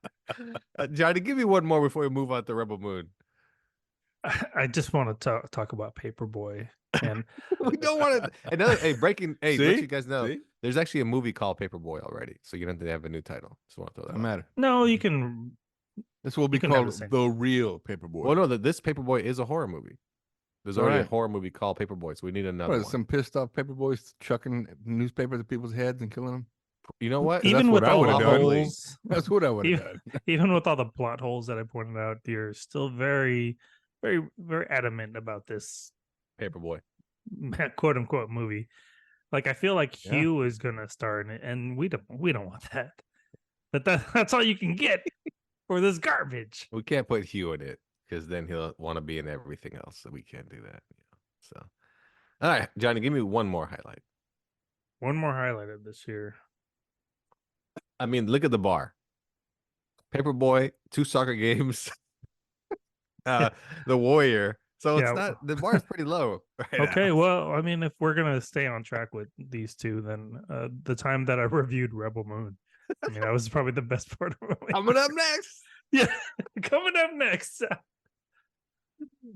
Johnny, give me one more before we move on to Rebel Moon. I just want to talk about Paperboy. And We don't want to. Another, hey, breaking, hey, let See? you guys know, See? there's actually a movie called Paperboy already. So you don't have to have a new title. Just want to throw that Doesn't out. matter. no, you can. This will be You can have called the same. The Real Paperboy. Well, no, this Paperboy is a horror movie. There's already a Alright. horror movie called Paperboy, so we need another What, one. some pissed off paperboys chucking newspapers at people's heads and killing them? You know what? Even that's with what I all the would've done. holes, That's what I would have even, done. even with all the plot holes that I pointed out, you're still very, very, very adamant about this Paperboy. quote unquote movie. Like I feel like Yeah. Hugh is gonna star in it, and we don't want that. But that's all you can get for this garbage. We can't put Hugh in it because then he'll want to be in everything else. So we can't do that. So, all right, Johnny, give me one more highlight. One more highlight of this year. I mean, look at the bar. Paperboy, 2 soccer games, The Warrior. So it's Yeah. not, the bar is pretty low. Right Okay, now. well, I mean, if we're gonna stay on track with these two, then the time that I reviewed Rebel Moon, I mean, that was probably the best part of it. Coming up next. Yeah, coming up next.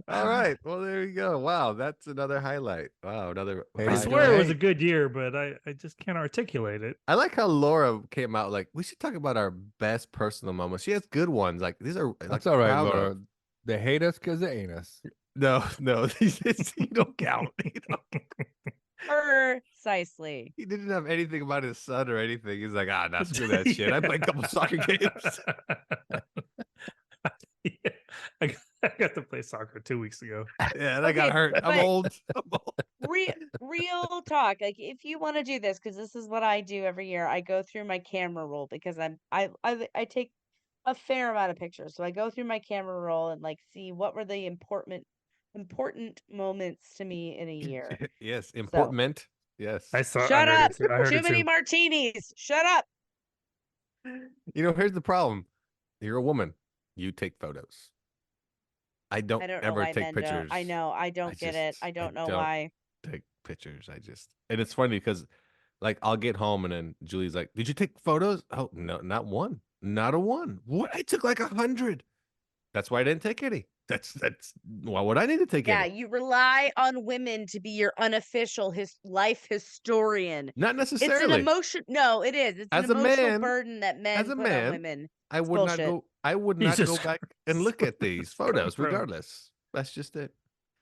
All right. Well, there you go. Wow, that's another highlight. Wow, another. Hey, I Hey, swear it was hey. a good year, but I just can't articulate it. I like how Laura came out like we should talk about our best personal moments. She has good ones. Like these are like That's all right, proud Laura. of. They hate us because they ain't us. No, you don't count. Precisely. He didn't have anything about his son or anything. He's like, not screw that shit. I played a couple soccer games. Yeah, I got to play soccer 2 weeks ago. Yeah, and I got Okay, hurt. I'm but- old. Real talk. Like if you want to do this, because this is what I do every year, I go through my camera roll because I take a fair amount of pictures. So I go through my camera roll and like see what were the important moments to me in a year. Yes, important. Yes. I saw. Shut I heard up! It too. I heard Too it many too. martinis. Shut up. You know, here's the problem. You're a woman. You take photos. I don't I don't know ever why take men pictures. don't. I know. I don't get it. I don't know why. Take pictures. And it's funny because like I'll get home and then Julie's like, "Did you take photos?" Oh, no, not one. Not a one. What? I took like 100. That's why I didn't take any. That's why would I need to take Yeah, any? you rely on women to be your unofficial life historian. Not It's necessarily. an emotion. No, it is. It's As an a emotional man- burden that men as a put man, on women. I It's would not bullshit. go. I would not Jesus go back Christ. and look at these photos, Bro. regardless. That's just it.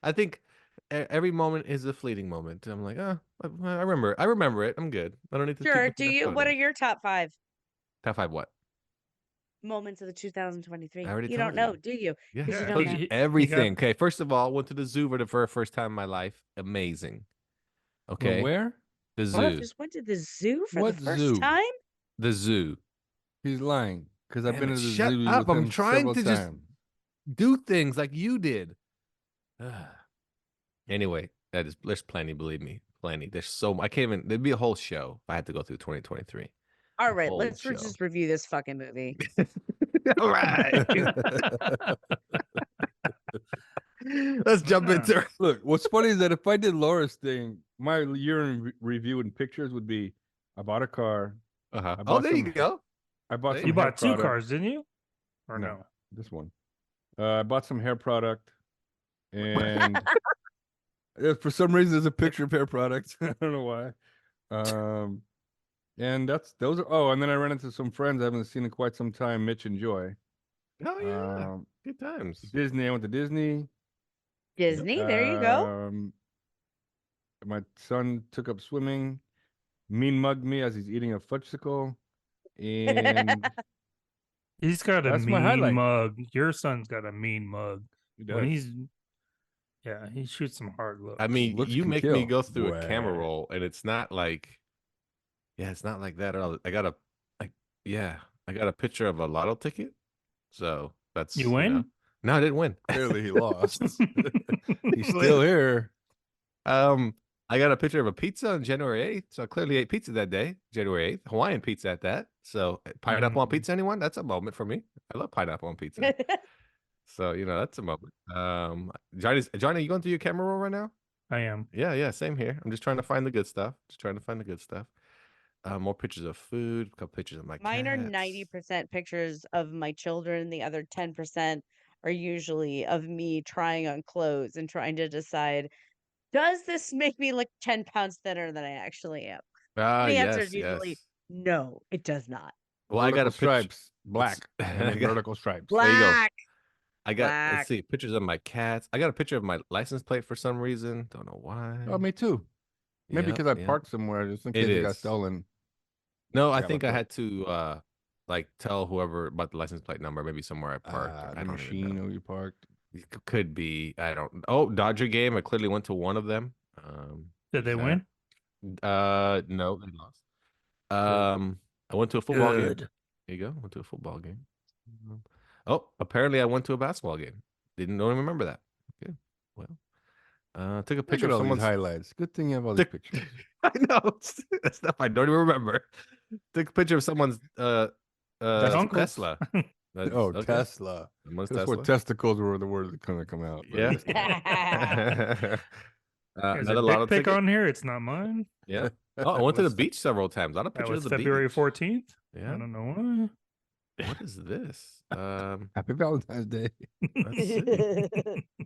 I think every moment is a fleeting moment. I'm like, I remember. I remember it. I'm good. I don't need to. keep Sure. looking Do at you? What are photos. your top 5 Top 5? What? moments of the 2023? I already You don't told know, you. do you? Yeah, 'Cause you I don't told know. you You got- everything. Okay, first of all, went to the zoo for the very first time in my life. Amazing. Okay, Well, where? the You zoo. just went to the zoo for What the first zoo? time? The zoo. He's lying because I've Damn been it, to the shut zoo up. with I'm him trying several to just- times. Do things like you did. Anyway, there's plenty. Believe me, plenty. There's so I can't even. There'd be a whole show if I had to go through 2023. All right, whole let's show. just review this fucking movie. All right. Let's jump into it. Look, what's funny is that if I did Laura's thing, my year in review and pictures would be: I bought a car, Uh-huh. I Oh, bought there you some- go. I bought You some You hair bought 2 product. cars, didn't you? Or No. no? This one. I bought some hair product, and for some reason there's a picture of hair products. I don't know why. And those are. Oh, and then I ran into some friends I haven't seen in quite some time, Mitch and Joy. Oh yeah. Good times. Disney. I went to Disney. Disney, there you go. My son took up swimming. Mean mugged me as he's eating a fudgesicle, and He's got a That's my mean highlight. mug. Your son's got a mean mug. he When does. he's, yeah, he shoots some hard looks. I mean, Looks you can make me kill. go through a camera Wow. roll, and it's not like, it's not like that at all. I got a picture of a lotto ticket, so that's You win? No, I didn't win. Clearly, he lost. He's still here. I got a picture of a pizza on January 8th, so I clearly ate pizza that day, January 8th. Hawaiian pizza at that. So pineapple on pizza, anyone? That's a moment for me. I love pineapple on pizza. So, that's a moment. Johnny, you going through your camera roll right now? I am. Yeah, same here. I'm just trying to find the good stuff. More pictures of food, a couple pictures of my Mine are cats. 90% pictures of my children. The other 10% are usually of me trying on clothes and trying to decide, does this make me look 10 pounds thinner than I actually am? The answer is usually no, it does not. Well, I got a stripes, black, and then vertical stripes. There you go. Black. I got, let's Black. see, pictures of my cats. I got a picture of my license plate for some reason. Don't know why. Oh, me too. Maybe because I parked somewhere just in case it got stolen. No, I think I had to tell whoever about the license plate number, maybe somewhere I parked. The machine where you parked. Could be. I don't. Oh, Dodger game. I clearly went to one of them. Did they win? No, they lost. I went to a football game. There you go. Went to a football game. Oh, apparently I went to a basketball game. Don't even remember that. Okay. Well, took a picture of someone's highlights. Good thing you have all these pictures. I know. Stuff I don't even remember. Took a picture of someone's Tesla. Tesla. That's where testicles were the word that couldn't come out. Yeah. There's a dick pic on here. It's not mine. Yeah. Oh, I went to the beach several times. A lot of That pictures was of the February beach. 14th. Yeah. I don't know why. What is this? Happy Valentine's Day. Let's see.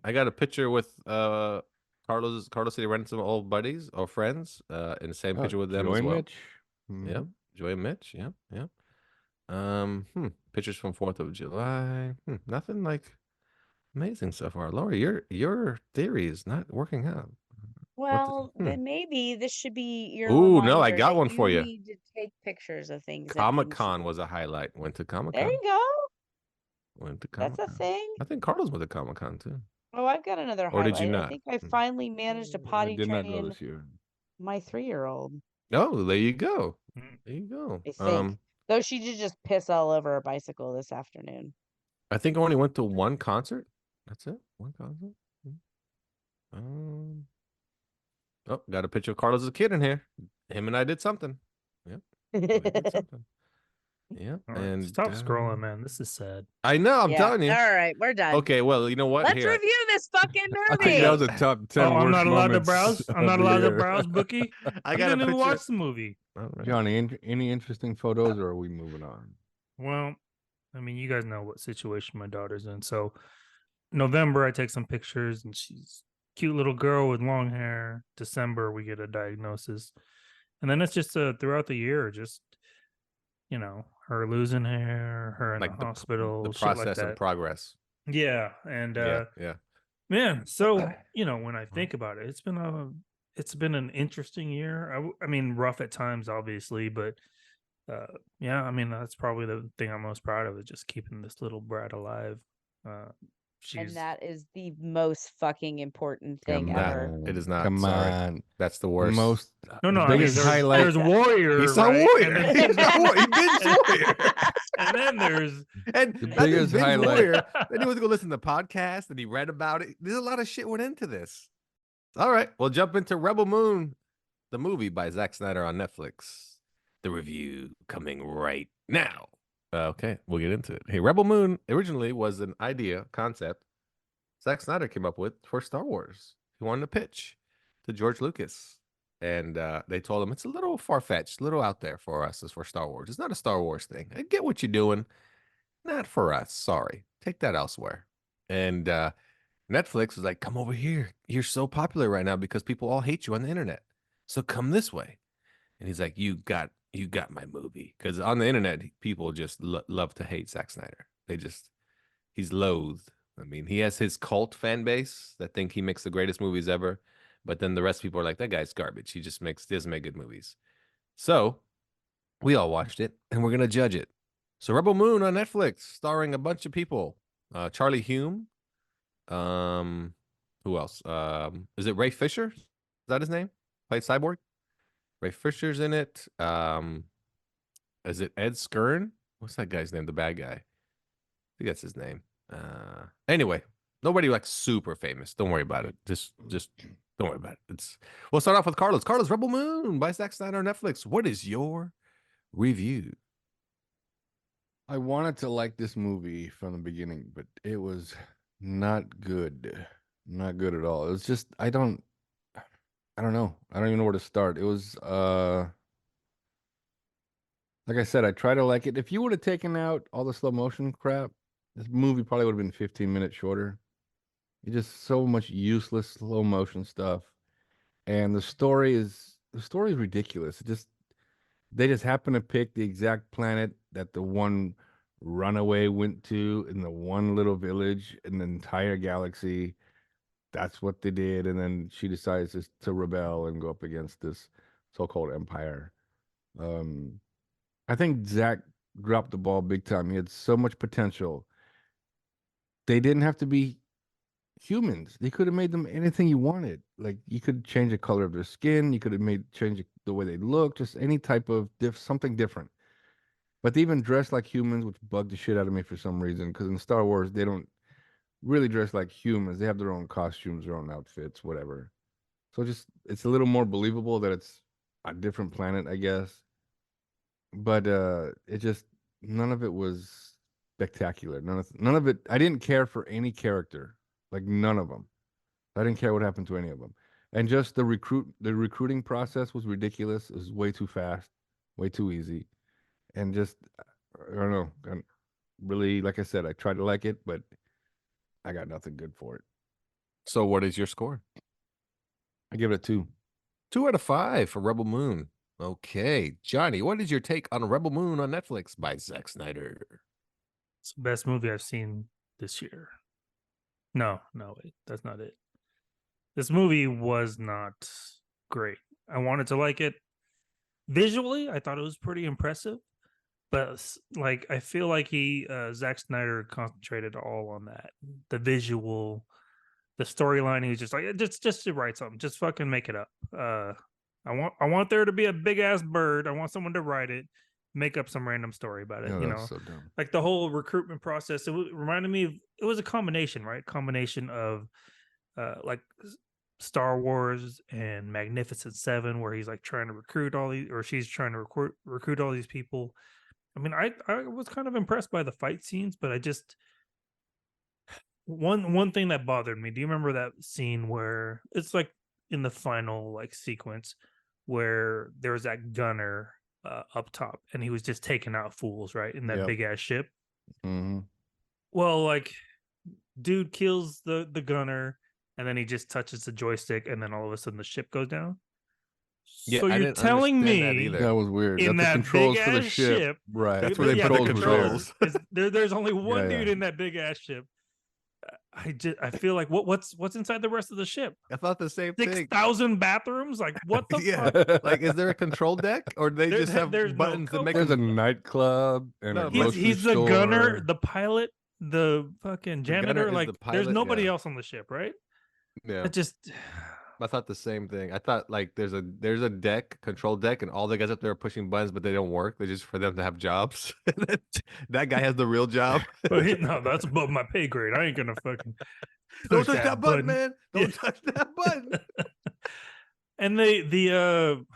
I got a picture with Carlos said he ran some old buddies or friends in the same picture with them Joy as well. Mitch. Yep. Joy and Mitch. Yep. Pictures from 4th of July. Nothing like amazing so far. Laura, your theory is not working out. Well, then maybe this should be your Ooh, no, I reminder got that one for you. need to take pictures of things. Comic-Con was a highlight. Went to Comic-Con. There you go. Went to Comic-Con. That's a thing. I think Carlos went to Comic-Con too. Oh, I've got another Or highlight. did you not? I think I finally managed to potty did not go train this year. my 3-year-old. Oh, there you go. There you go. I think. Though she did just piss all over her bicycle this afternoon. I think I only went to one concert. That's it. One concert. Oh, got a picture of Carlos as a kid in here. Him and I did something. Yep. We did something. Yeah. All right, And stop scrolling, man. This is sad. I know. I'm telling you. All right, we're done. Okay. Well, you know what? Let's review this fucking I movie. think that was a top 10. Oh, I'm not allowed to moments browse. I'm of not the allowed to year. browse, Bookie. I I got a didn't even picture. watch the movie. All right. Johnny, any interesting photos, or are we moving on? Well, I mean, you guys know what situation my daughter's in. So, November, I take some pictures, and she's a cute little girl with long hair. December, we get a diagnosis, and then it's just throughout the year, just her losing hair, her in Like the hospital, the shit like process that. and progress. Yeah, and Yeah. So when I think about it, it's been an interesting year. I mean, rough at times, obviously, but I mean, that's probably the thing I'm most proud of is just keeping this little brat alive. And that is the most fucking important thing Come ever. on. It is not. Come Sorry. on. That's the worst. Most No, I mean, biggest highlight. there's Warrior. He saw right? Warrior. And He then, saw Warrior. He binged Warrior. and then there's And The not just biggest binged highlight. Warrior, then he was going to listen to the podcast and he read about it. There's a lot of shit went into this. All right. We'll jump into Rebel Moon, the movie by Zack Snyder on Netflix. The review coming right now. Okay. We'll get into it. Hey, Rebel Moon originally was an concept Zack Snyder came up with for Star Wars. He wanted to pitch to George Lucas. And they told him it's a little far-fetched, a little out there for us as for Star Wars. It's not a Star Wars thing. I get what you're doing. Not for us. Sorry. Take that elsewhere. And Netflix was like, come over here. You're so popular right now because people all hate you on the internet. So come this way. And he's like, you got my movie. Because on the internet, people just love to hate Zack Snyder. He's loathed. I mean, he has his cult fan base that think he makes the greatest movies ever. But then the rest of people are like, that guy's garbage. He just doesn't make good movies. So we all watched it and we're going to judge it. So Rebel Moon on Netflix, starring a bunch of people. Charlie Hume. Who else? Is it Ray Fisher? Is that his name? Played Cyborg? Ray Fisher's in it. Is it Ed Skern? What's that guy's name? The bad guy. I think that's his name. Anyway, nobody like super famous. Don't worry about it. Just don't worry about it. We'll start off with Carlos. Carlos, Rebel Moon by Zack Snyder on Netflix. What is your review? I wanted to like this movie from the beginning, but it was not good. Not good at all. It was just I don't know. I don't even know where to start. It was like I said, I try to like it. If you would have taken out all the slow motion crap, this movie probably would have been 15 minutes shorter. It's just so much useless slow motion stuff. And the story is ridiculous. They just happen to pick the exact planet that the one runaway went to in the one little village in the entire galaxy. That's what they did, and then she decides to rebel and go up against this so-called empire. I think Zach dropped the ball big time. He had so much potential. They didn't have to be humans. They could have made them anything you wanted. Like you could change the color of their skin. You could have change the way they look. Just any type of something different. But they even dress like humans, which bugged the shit out of me for some reason. Because in Star Wars, they don't really dress like humans. They have their own costumes, their own outfits, whatever. So it's a little more believable that it's a different planet, I guess. But none of it was spectacular. None of it. I didn't care for any character, like none of them. I didn't care what happened to any of them. And just the recruiting process was ridiculous. It was way too fast, way too easy, and just I don't know. Really, like I said, I tried to like it, but I got nothing good for it. So, what is your score? I give it a 2. 2 out of 5 for Rebel Moon. Okay, Johnny, what is your take on Rebel Moon on Netflix by Zack Snyder? It's the best movie I've seen this year. No, wait, that's not it. This movie was not great. I wanted to like it. Visually, I thought it was pretty impressive. But like, I feel like Zack Snyder concentrated all on that. The visual, the storyline. He was just like, just to write something. Just fucking make it up. I want there to be a big ass bird. I want someone to write it, make up some random story about it. No, you that's know, so dumb. like the whole recruitment process. It reminded me of, it was a combination, right? Combination of like Star Wars and Magnificent Seven, where he's like trying to recruit all these, or she's trying to recruit all these people. I mean, I was kind of impressed by the fight scenes, but I just one thing that bothered me. Do you remember that scene where it's like in the final like sequence where there was that gunner up top and he was just taking out fools, right, in that big ass ship? Mm-hmm. Well, like, dude kills the gunner and then he just touches the joystick and then all of a sudden the ship goes down. Yeah, So I you're didn't telling understand that me either. That was weird. in That's the that controls big for the ass ship. ship, Right. That's where the they controls controls. There's only one Yeah, dude yeah. in that big ass ship. I feel like what's inside the rest of the ship? I thought the same thing. 6,000 bathrooms? Like what the Yeah. fuck? Like, is there a control deck, or do they just have there's no buttons that make There's a them? nightclub and No, a but He's grocery he's the store. gunner, the pilot, the fucking The gunner janitor. is Like the there's pilot, nobody yeah. else on the ship, right? Yeah, It just I thought the same thing. I thought like there's a deck, control deck, and all the guys up there are pushing buttons, but they don't work. They're just for them to have jobs. That guy has the real job. but no, that's above my pay grade. I ain't gonna fucking Don't push touch that button, man. Don't Yeah. touch that button. And the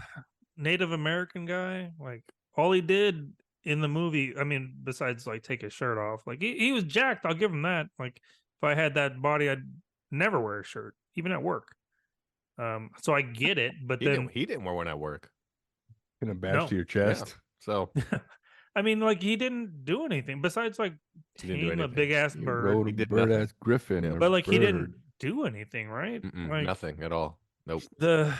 Native American guy, like all he did in the movie, I mean, besides like take his shirt off, like he was jacked. I'll give him that. Like if I had that body, I'd never wear a shirt, even at work. So I get it, but then He didn't wear one at work. And a badge No. to your Yeah. chest. So I mean, like he didn't do anything besides like He didn't do tame a anything. big ass You bird. rode He a did bird nothing. ass griffin. Yeah. or But like he didn't bird. do anything, right? Like nothing at all. Nope. the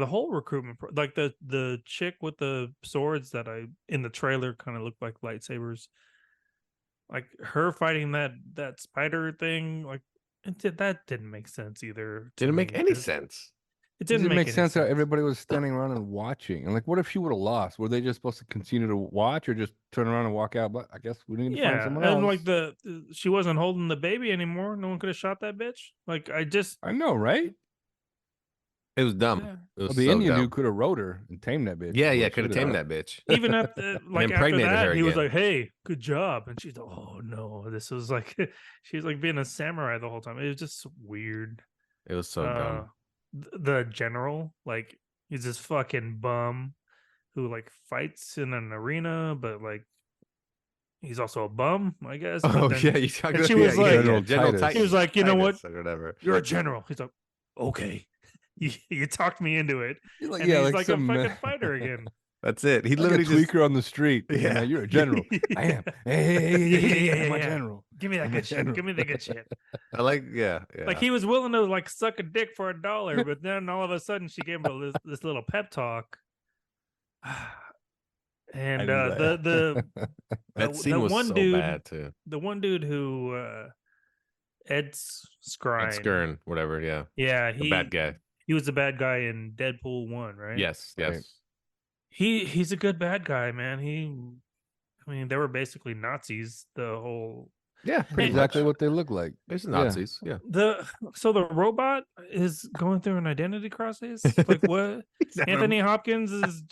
whole recruitment like the chick with the swords that I in the trailer kind of looked like lightsabers, like her fighting that spider thing, like that didn't make sense either to Didn't make me. any sense. It It didn't didn't make any sense how everybody was standing around and watching. And like, what if she would have lost? Were they just supposed to continue to watch or just turn around and walk out? But I guess we need to find Yeah, someone and else. like she wasn't holding the baby anymore. No one could have shot that bitch. Like I know, right? It was dumb. Yeah. It Well, was the so Indian dumb. dude could have rode her and tamed that bitch. Yeah, is yeah, what could have shoulda tamed done. that bitch. Even after, like after impregnated that, her he was again. like, "Hey, good job," and she's like, "Oh no, this was like," she's like being a samurai the whole time. It was just weird. It was so dumb. The general, like, he's this fucking bum who like fights in an arena, but like he's also a bum, I guess. But Oh then yeah, you talking and about she was like- General General Titus. Titus. He was like, "You know what? Titus or whatever. You're a general." He's like, "Okay." You talked me into it. He's like, And yeah, he's like like a some fucking fighter again. That's it. He like a literally just tweaker on the street. Yeah. Yeah, you're a general. I am. Hey, I'm a general. Give me that I'm a good shit. general. Give me the good shit. I like yeah. Like he was willing to like suck a dick for $1, but then all of a sudden she gave him this little pep talk. And the that scene the was one so dude, bad too. the one dude who Ed Skrein, Ed Skern, whatever. Yeah, yeah, the bad guy. He was the bad guy in Deadpool 1, right? Yes, yes. Right. He's a good bad guy, man. I mean, they were basically Nazis the whole. Yeah, pretty Exactly much. what they look like. There's Yeah. Nazis. Yeah. So the robot is going through an identity crisis. Like what? Anthony Hopkins is.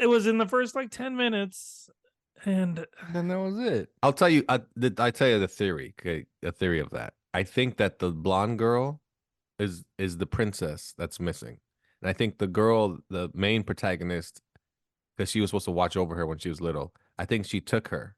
It was in the first like 10 minutes, and And that was it. I'll tell you. I tell you the theory. Okay, the theory of that. I think that the blonde girl is the princess that's missing, and I think the girl, the main protagonist, because she was supposed to watch over her when she was little. I think she took her.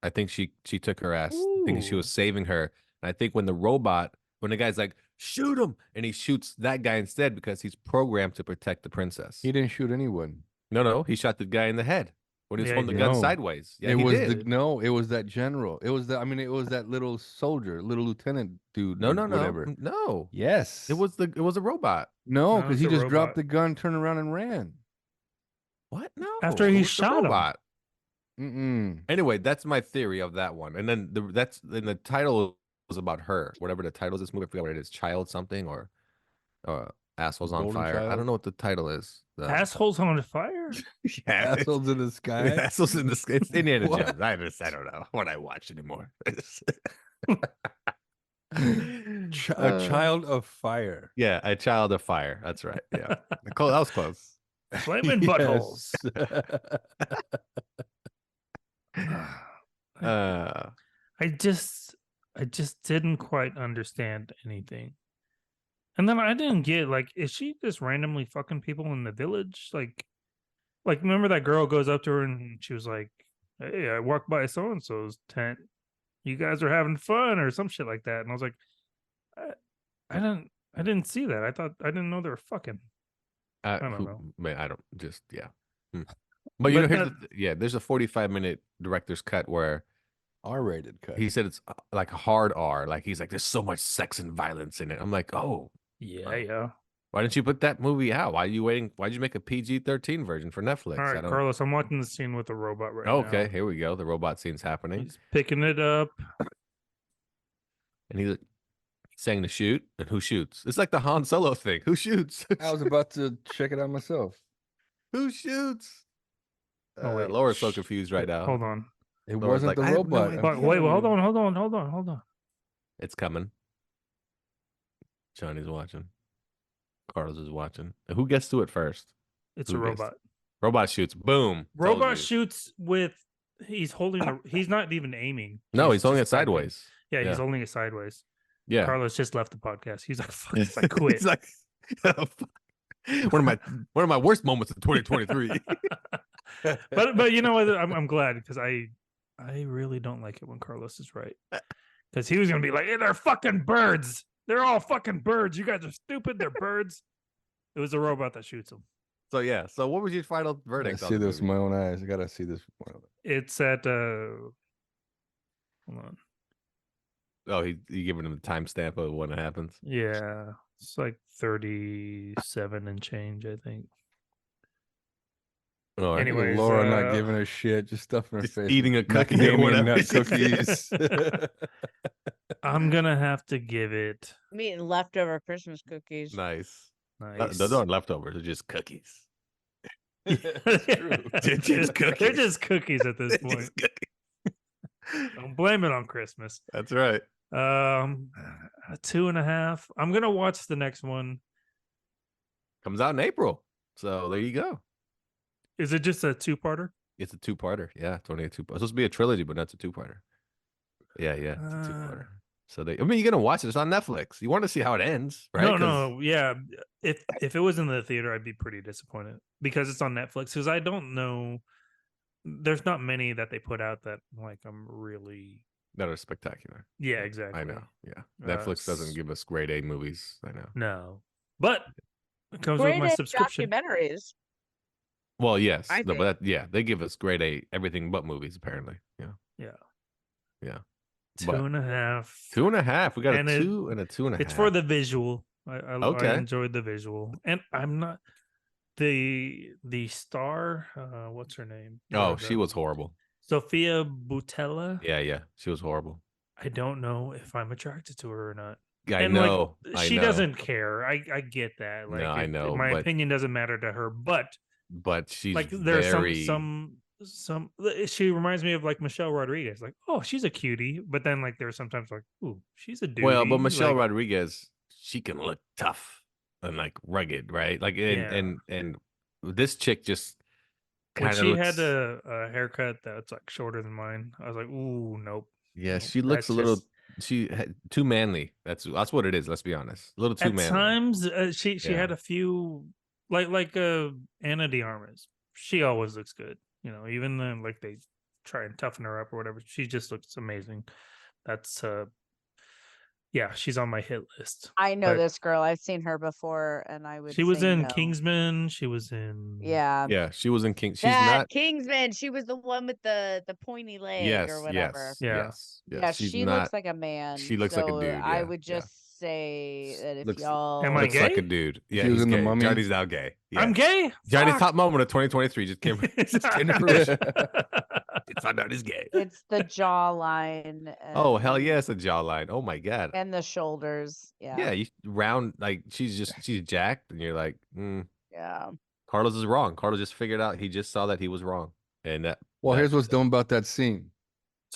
I think she took her ass, thinking she was Ooh. saving her. And I think when the guy's like, shoot him, and he shoots that guy instead because he's programmed to protect the princess. He didn't shoot anyone. No, he shot the guy in the head when he was Yeah, holding he the gun did. sideways. Yeah, it he was did. it was that general. It was that little soldier, little lieutenant dude. No, whatever. no. Yes. It was a robot. no, No, because it's he a just robot. dropped the gun, turned around, and ran. What? No. After it he was the shot him. robot. Mm-mm. Anyway, that's my theory of that one. And then the title was about her. Whatever the title of this movie, I forgot what it is. Child something or Assholes on Golden Fire. I Child? don't know what the title is. assholes on fire. Yeah, Assholes in the sky. Assholes in the sky. It's Indiana What? Jones. I don't know what I watch anymore. A child of fire. Yeah, a child of fire. That's right. Yeah, that was close. Flaming buttholes. I just didn't quite understand anything. And then I didn't get like, is she just randomly fucking people in the village? Like remember that girl goes up to her and she was like, "Hey, I walked by so and so's tent. You guys are having fun," or some shit like that. And I was like, I didn't see that. I didn't know they were fucking. I don't know. Man, I don't just yeah. But you But know, there's a 45-minute director's cut where R-rated cut. he said it's like a hard R. Like he's like, there's so much sex and violence in it. I'm like, oh, Yeah. why didn't you put that movie out? Why are you waiting? Why'd you make a PG-13 version for Netflix? All right, Carlos, I'm watching the scene with the robot right now. Okay, here we go. The robot scene's happening. He's picking it up. And he's saying to shoot. And who shoots? It's like the Han Solo thing. Who shoots? I was about to check it out myself. Who shoots? Oh, wait. Laura's so confused right now. Hold on. It Laura's wasn't like, the I have no robot. idea. But wait, hold on. It's coming. Johnny's watching. Carlos is watching. And who gets to it first? It's Who a gets- robot. Robot shoots. Boom. Told Robot you. shoots with. He's holding the. He's not even aiming. No, he's holding it just typing. sideways. Yeah, Yeah. he's holding it sideways. Yeah. Carlos just left the podcast. He's like, "Fuck this, I quit." He's like, one of my worst moments of 2023. but you know what? I'm glad because I really don't like it when Carlos is right. Because he was gonna be like, "Hey, they're fucking birds. They're all fucking birds. You guys are stupid. They're birds." It was a robot that shoots them. So yeah. So what was your final I verdict? see on the this with movie? my own eyes. I gotta see this. It's at hold on. Oh, he giving him the timestamp of when it happens. Yeah, it's like 37 and change, I think. Oh, I think Anyway. Anyways, Laura not giving a shit, just stuffing her just face. eating a cookie or Macadamia whatever. nut cookies. I'm gonna have to give it I'm eating leftover Christmas cookies. nice. nice. Those aren't leftovers; they're just cookies. They're just cookies. They're just cookies at this They're point. just cookies. Don't blame it on Christmas. That's right. A 2.5. I'm gonna watch the next one Comes out in April. So there you go. Is it just a two-parter? It's a two-parter. Yeah, it's only a two-parter. It's supposed to be a trilogy, but that's a two-parter. Yeah, it's a two-parter. So you're gonna watch it. It's on Netflix. You want to see how it ends, right? No, yeah. If it was in the theater, I'd be pretty disappointed because it's on Netflix. Because I don't know, there's not many that they put out that like I'm really. That are spectacular. Yeah, exactly. I know. Yeah, Netflix doesn't give us grade A movies. I know. No, but it comes with Grade my A subscription. documentaries. Well, yes, I no, but they give us grade A everything but movies apparently. Yeah. 2.5. 2.5. We got And a 2 and a 2.5. It's for the visual. I Okay. enjoyed the visual, and I'm not the star. What's her name? Oh, she was horrible. Sophia Boutella. Yeah, she was horrible. I don't know if I'm attracted to her or not. I know. She doesn't care. I get that. Like, No, I know, My but- opinion doesn't matter to her, but She's like there's very... some. She reminds me of like Michelle Rodriguez. Like, oh, she's a cutie, but then like there's sometimes like, ooh, she's a dude. Well, but Michelle like, Rodriguez, she can look tough and like rugged, right? Like, and this chick just when kind of she looks... had a haircut that's like shorter than mine, I was like, ooh, nope. Yeah, she looks a little too manly. That's what it is. Let's be honest, a little too manly. At times, she had a few like Anna de Armas. She always looks good, even then like they try and toughen her up or whatever. She just looks amazing. That's yeah, she's on my hit list. I know this girl. I've seen her before, and I would. She was say in no. Kingsman. She was in Yeah, she was in King. She's That not Kingsman. She was the one with the pointy leg or whatever. Yes. Yeah, She's she not, looks like a man. She looks like a so dude. I Yeah, would just say that if Looks- y'all Am I looks gay? like a dude. Yeah, She was he's in The gay. Mummy. Johnny's now gay. Yeah. I'm gay. Johnny's Fuck. top moment of 2023 just came. Just came to fruition. Just found out he's gay. it's the jawline. Oh hell and- yeah, it's a jawline. Oh my god. And the shoulders. Yeah. Yeah, you round like she's jacked, and you're like, Yeah. Carlos is wrong. Carlos just figured out. He just saw that he was wrong, and that. Well, that- here's what's dumb about that scene.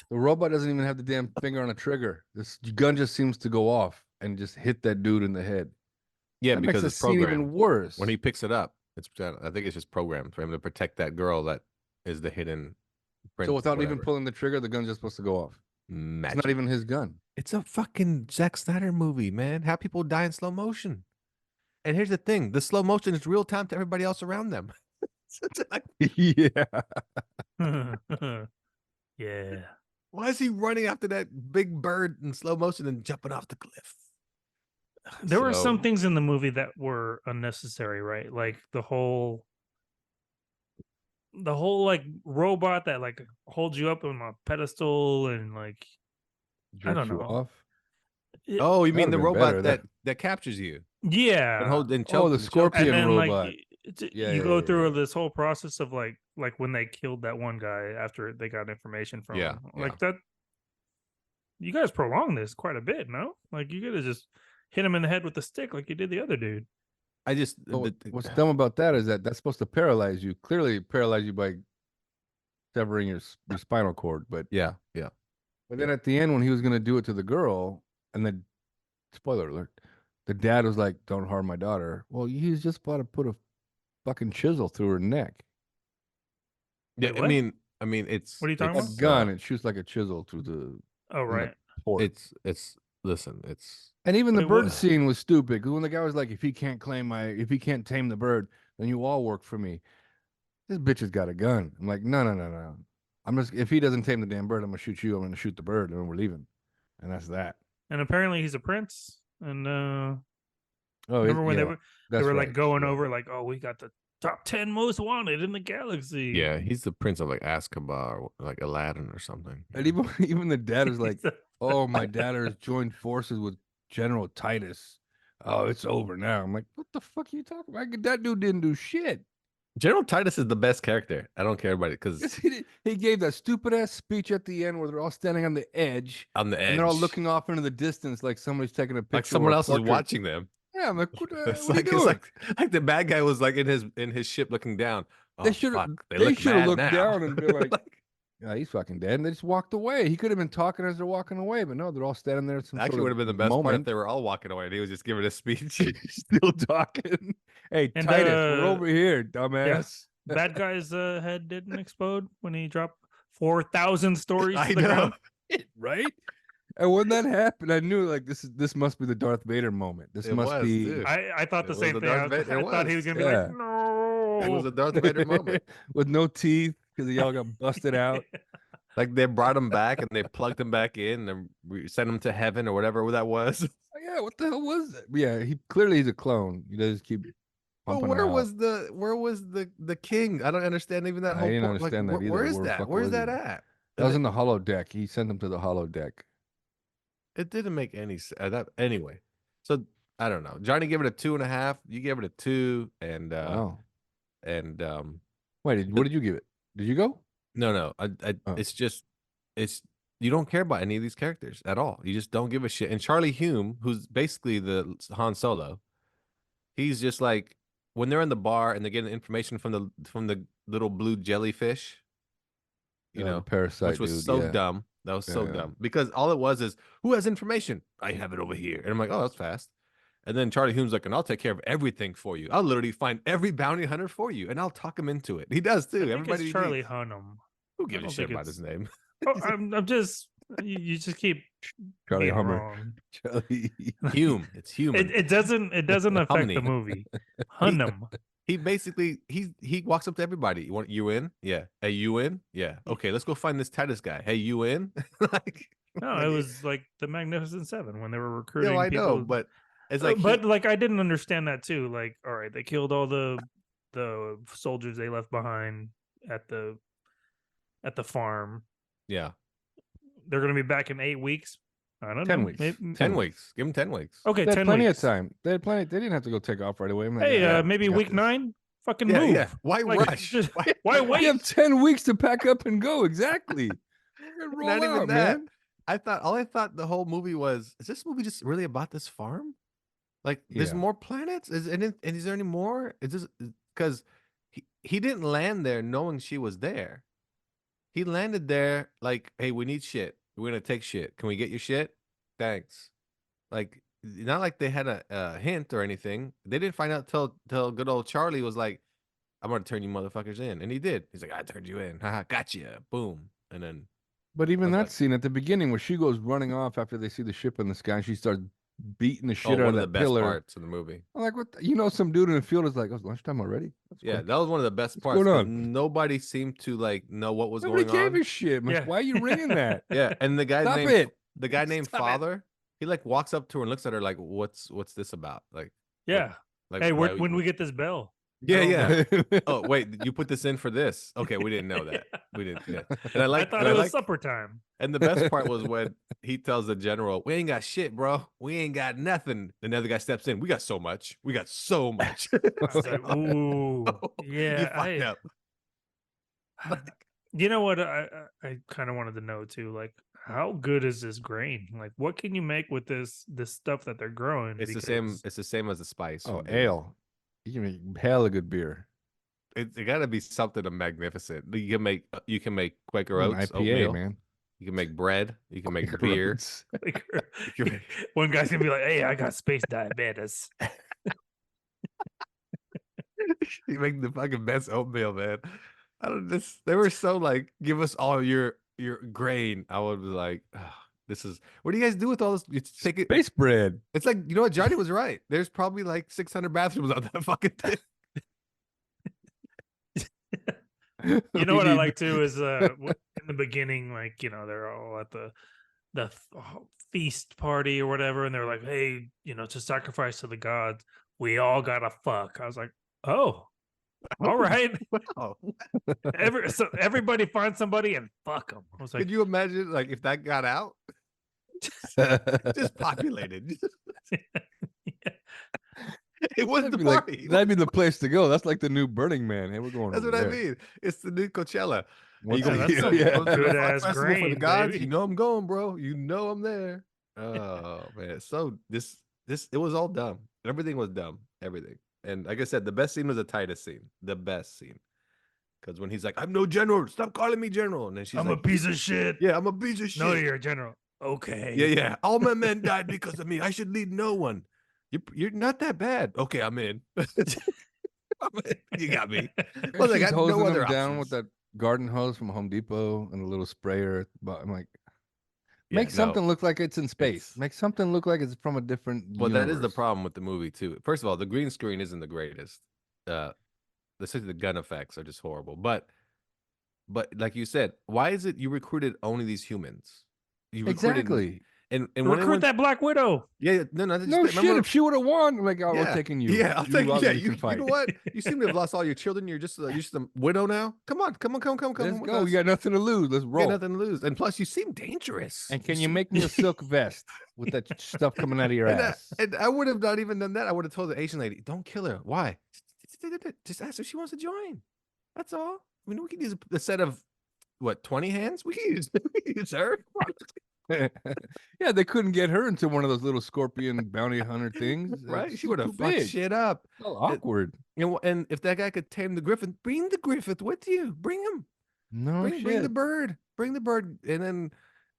The robot doesn't even have the damn finger on a trigger. This gun just seems to go off and just hit that dude in the head. Yeah, That because makes it's the scene programmed. even worse. When he picks it up, I think it's just programmed for him to protect that girl that is the hidden. so without even whatever. pulling the trigger, the gun's just supposed to go off. Magic. It's not even his gun. It's a fucking Zack Snyder movie, man. Have people die in slow motion. And here's the thing: the slow motion is real time to everybody else around them. It's like, Yeah. Yeah. why is he running after that big bird in slow motion and jumping off the cliff? There were some So- things in the movie that were unnecessary, right? Like the whole like robot that like holds you up on a pedestal and like I don't Jerks you know. off. Oh, you That mean the would've been robot better. that captures you yeah. and hold and Oh, choke the and choke? scorpion And then robot. like Yeah, you yeah, go yeah, through yeah. this whole process of like when they killed that one guy after they got information from Yeah, him. Like that you guys prolonged this quite a bit, no? Like you could have just hit him in the head with a stick like you did the other dude. I just But what's dumb about that is that that's supposed to paralyze you. Clearly paralyze you by severing your spinal cord. But yeah. But then at the end, when he was going to do it to the girl, and then, spoiler alert, the dad was like, "Don't harm my daughter." Well, he's just about to put a fucking chisel through her neck. Yeah, Wait, I mean, it's What are you talking A about? gun, it shoots like a chisel through the Oh right. port. It's listen, it's And even the Wait, bird what? scene was stupid because when the guy was like, if he can't tame the bird, then you all work for me. This bitch has got a gun. I'm like, no. If he doesn't tame the damn bird, I'm gonna shoot you. I'm gonna shoot the bird, and then we're leaving. And that's that. And apparently he's a prince. And Oh, remember when they were that's like right, going yeah. over like, oh, we got the top 10 most wanted in the galaxy. yeah, he's the prince of like Azkaban or like Aladdin or something. And even the dad is like, oh, my dad has joined forces with General Titus. Oh, it's over now. I'm like, what the fuck are you talking about? That dude didn't do shit. General Titus is the best character. I don't care about it because Yes, he did. He gave that stupid ass speech at the end where they're all standing on the edge on the edge, and they're all looking off into the distance like somebody's taking a picture. like someone or a else is portrait. watching them. Yeah, I'm like, what, It's what are you like doing? like the bad guy was like in his ship looking down. Oh, They should have fuck, they look should have mad looked now. down and been like, Yeah, he's fucking dead. And they just walked away. He could have been talking as they're walking away, but no, they're all standing there at some Actually, sort would of have been the best part if moment. they were all walking away and he was just giving a speech. Still talking. Hey, And, Titus, we're over here, dumbass. Bad guy's head didn't explode when he dropped 4,000 stories I to the know. ground. Right? And when that happened, I knew like this must be the Darth Vader moment. This It must was, be dude. I thought It the was same the thing. Darth Vader- I it thought he was. was gonna be Yeah. like, no. It was a Darth Vader moment. with no teeth because they all got busted out. Like they brought him back and they plugged him back in and sent him to heaven or whatever that was. Oh, yeah, what the hell was that? Yeah, he's a clone. He does keep But pumping where them out. was the king? I don't understand even that I whole didn't point. Like, understand that where either. is Where the that? fuck Where's was that he? at? That was in the hollow deck. He sent them to the hollow deck. It didn't make any sense. That anyway. So I don't know. Johnny gave it a 2.5. You gave it a 2, and Wow. and Wait, what did you give it? Did you go? no. Oh. It's just you don't care about any of these characters at all. You just don't give a shit. And Charlie Hume, who's basically the Han Solo, he's just like when they're in the bar and they're getting information from the little blue jellyfish, you The know, parasite, which was dude, so yeah. dumb. That was so Yeah. dumb because all it was is who has information? I have it over here, and I'm like, oh, that's fast. And then Charlie Hume's like, and I'll take care of everything for you. I'll literally find every bounty hunter for you, and I'll talk him into it. He does too. I think Everybody it's Charlie needs- Hunnam. Who I gives a don't shit think about it's- his name? Oh, I'm just you just keep Charlie being Hummer. wrong. Charlie. Hume. It's human. It doesn't affect the Humney. movie. Hunnam. He basically he walks up to everybody. You in? Yeah. Hey, you in? Yeah. Okay, let's go find this Titus guy. Hey, you in? Like No, it was like the Magnificent Seven when they were recruiting I people. know, but it's like but like I didn't understand that too. Like, all right, they killed all the soldiers they left behind at the farm. yeah, They're gonna be back in 8 weeks. I don't 10 know. weeks. Maybe, 10 weeks. Give him 10 weeks. Okay, They had 10 plenty weeks. of time. They had plenty. They didn't have to go take off right away. I'm like, Hey, yeah, maybe we got week this. 9. Fucking Yeah, move. yeah. Why Like, rush? just- Why- why We wait? have 10 weeks to pack up and go. Exactly. Roll Not even out, that. man. I thought the whole movie was, is this movie just really about this farm? Like there's Yeah. more planets? Is there any more? Is this because he didn't land there knowing she was there. He landed there like, hey, we need shit. We're gonna take shit. Can we get your shit? Thanks. Like not like they had a hint or anything. They didn't find out till good old Charlie was like, I'm gonna turn you motherfuckers in. And he did. He's like, I turned you in. Haha, gotcha. Boom. And then But even was that like- scene at the beginning where she goes running off after they see the ship in the sky and she starts beating the shit out one of of that the best pillar. parts of the movie. I'm like, what? Some dude in the field is like, oh, it's lunchtime already? That's Yeah, quick. that was one of the best What's parts. going 'cause on? Nobody seemed to like know what was Nobody going gave on. a shit. Yeah. Why are you ringing that? Yeah, and the guy Stop named it. the guy named Stop it. Father, he like walks up to her and looks at her like, what's this about? Like, Yeah. like Hey, why- when we get this bell? Yeah, I don't yeah. Oh wait, you put this in for this? Okay, we didn't know that. We didn't. Yeah. And I like. I thought and it I was like- supper time. And the best part was when he tells the general, "We ain't got shit, bro. We ain't got nothing." And the other guy steps in. We got so much. We got so much. I was like, ooh, You yeah. fucked up. You know what? I kind of wanted to know too. Like, how good is this grain? Like, what can you make with this stuff that they're growing? It's the same. It's the same as the spice. Oh, from the- ale. You can make hella good beer. It got to be something magnificent. You can make Quaker An Oats, IPA, oatmeal. man. You can make bread. You can make Quaker beer. Oats. Like, You can- one guy's gonna be like, "Hey, I got space diabetes." You make the fucking best oatmeal, man. I don't. They were so like, give us all your grain. I would be like, "Ugh, this is. What do you guys do with all this? You take it. Space bread. It's like, you know what? Johnny was right. There's probably like 600 bathrooms on that fucking thing. You know what I like too is in the beginning, like they're all at the feast party or whatever, and they're like, "Hey, to sacrifice to the gods, we all gotta fuck." I was like, "Oh, all right." Wow. So everybody find somebody and fuck them. I was like, Could you imagine like if that got out? Just populated. It was the That'd be like- party. that'd be the place to go. That's like the new Burning Man. Hey, we're going. That's over what I there. mean. It's the new Coachella. Once Yeah, a that's year, some yeah. Goes to the good fuck ass festival for the grain, gods. baby. You know I'm going, bro. You know I'm there. Oh man. So this it was all dumb. Everything was dumb. Everything. And like I said, the best scene was the Titus scene. The best scene. Because when he's like, I'm no general, stop calling me general. And then she's I'm like, a piece of shit. yeah, I'm a piece of shit. No, you're a general. Okay. Yeah. All my men died because of me. I should lead no one. You're not that bad. Okay, I'm in. You got me. Well, She's I got hosing no them other down options. with that garden hose from Home Depot and a little sprayer. But I'm like, Yeah, make something look like it's in space. it's- Make something look like it's from a different Well, universe. that is the problem with the movie too. First of all, the green screen isn't the greatest. The gun effects are just horrible. But like you said, why is it you recruited only these humans? You recruited Exactly. and when it Recruit went, that Black Widow. yeah, no, that's No just, shit. If she would have won, I'm like, oh, yeah, we're taking you. Yeah, I'll take you. Yeah, obviously you can fight. know what? You seem to have lost all your children. You're just a widow now. Come on. Let's with go. us. You got nothing to lose. Let's You roll. got nothing to lose. And plus, you seem dangerous. And can you make me a silk vest with that stuff coming out of your ass? And I would have not even done that. I would have told the Asian lady, "Don't kill her. Why? Just ask her if she wants to join. That's all. I mean, we could use a set of what 20 hands. We could use her. Yeah, they couldn't get her into one of those little scorpion bounty hunter things. Right? It's She would have too fucked big. shit up. So awkward. And if that guy could tame the griffin, bring the griffin with you. Bring him. No Bring the shit. bird. Bring the bird. And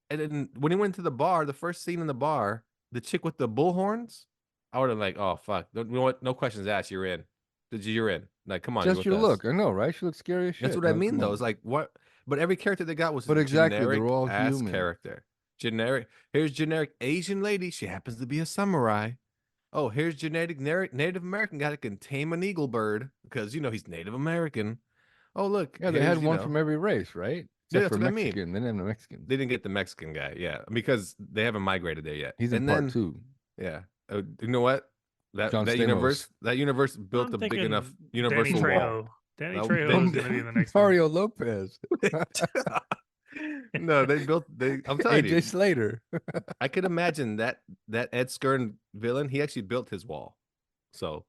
then when he went to the bar, the first scene in the bar, the chick with the bullhorns, I would have like, oh fuck, you know what? No questions asked. You're in. You're in. Like, come on. Just your look. I know, right? She looks scary as shit. That's what I Like, mean, come though. on. It's like what? But every character they got was But a exactly, they're generic all ass human. character. Generic. Here's generic Asian lady. She happens to be a samurai. Oh, here's genetic Native American guy that can tame an eagle bird because he's Native American. Oh, look. Yeah, they had one from every race, right? Yeah, Except that's for what I mean. Mexican. They didn't have a Mexican. They didn't get the Mexican guy, yeah, because they haven't migrated there yet. He's in and part then, 2. Yeah. You know what? John That universe built I'm a big thinking enough Danny universal wall. Trejo. Danny Well, Trejo then- is going to be in the next one. Mario Lopez. No, I'm telling AJ you, Slater. I could imagine that Ed Skern villain. He actually built his wall, so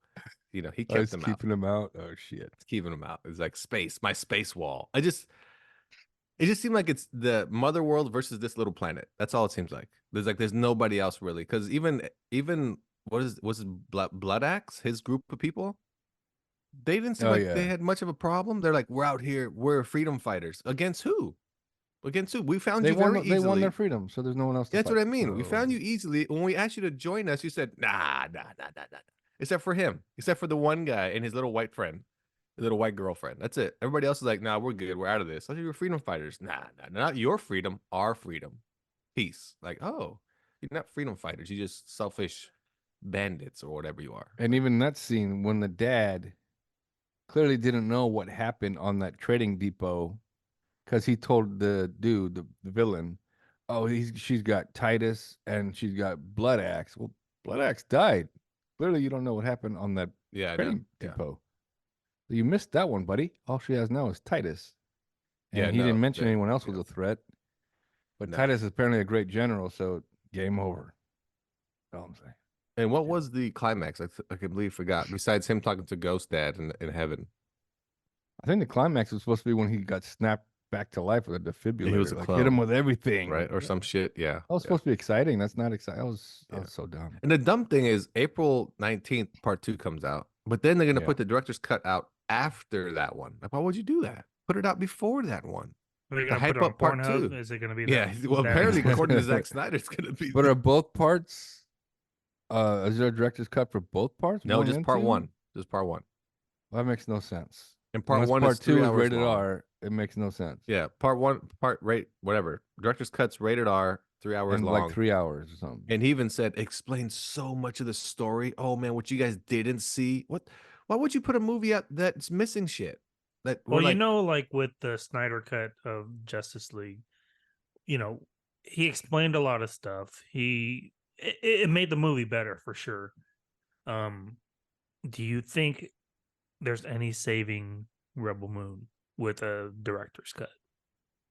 he I kept was them out. keeping him out. Oh shit. Keeping them out. It's like my space wall. It just seemed like it's the mother world versus this little planet. That's all it seems like. There's nobody else really, because even was it Blood Axe, his group of people, they didn't seem like they had much of a problem. They're like, we're out here, we're freedom fighters. Against who? We found you very easily. They won their freedom, so there's no one else to That's what fight. I mean. We So- found you easily. When we asked you to join us, you said, nah. Except for him. Except for the one guy and his little white friend. His little white girlfriend. That's it. Everybody else is like, nah, we're good. We're out of this. I thought you were freedom fighters. Nah, not your freedom, our freedom. Peace. Like, oh, you're not freedom fighters. You're just selfish bandits or whatever you are. And even that scene when the dad clearly didn't know what happened on that trading depot, because he told the dude, the villain, oh, she's got Titus and she's got Blood Axe. Well, Blood Axe died. Clearly, you don't know what happened on that Yeah, I know. trading Yeah. depot. So you missed that one, buddy. All she has now is Titus. And Yeah, he no, didn't mention that- anyone else yeah. was a threat. But No. Titus is apparently a great general, so game over. That's all I'm saying. And what was the climax? I completely forgot. Besides him talking to Ghost Dad in heaven. I think the climax was supposed to be when he got snapped back to life with a defibrillator. was a like, clone. hit him with everything. Right? Or some shit. Yeah. That was yeah. supposed to be exciting. That's not exciting. I was Yeah. so dumb. And the dumb thing is April 19th, part 2 comes out. But then they're gonna Yeah. put the director's cut out after that one. Like, why would you do that? Put it out before that one. Are they The going to hype put it on up part Pornhub? 2. Is it going to be Yeah. that- Well, that- apparently, according to Zack Snyder, it's gonna be. But are both parts? Is there a director's cut for both parts? No, One just and part two? 1. Just part 1. That makes no sense. And part Unless 1 part is 3 two is hours rated long. R. It makes no sense. Yeah, part 1, part rate, whatever. Director's cut's rated R, 3 hours And long. like 3 hours or something. And he even said, explains so much of the story. Oh man, what you guys didn't see. Why would you put a movie out that's missing shit? That Well, we're like, like with the Snyder cut of Justice League, he explained a lot of stuff. It made the movie better for sure. Do you think there's any saving Rebel Moon with a director's cut?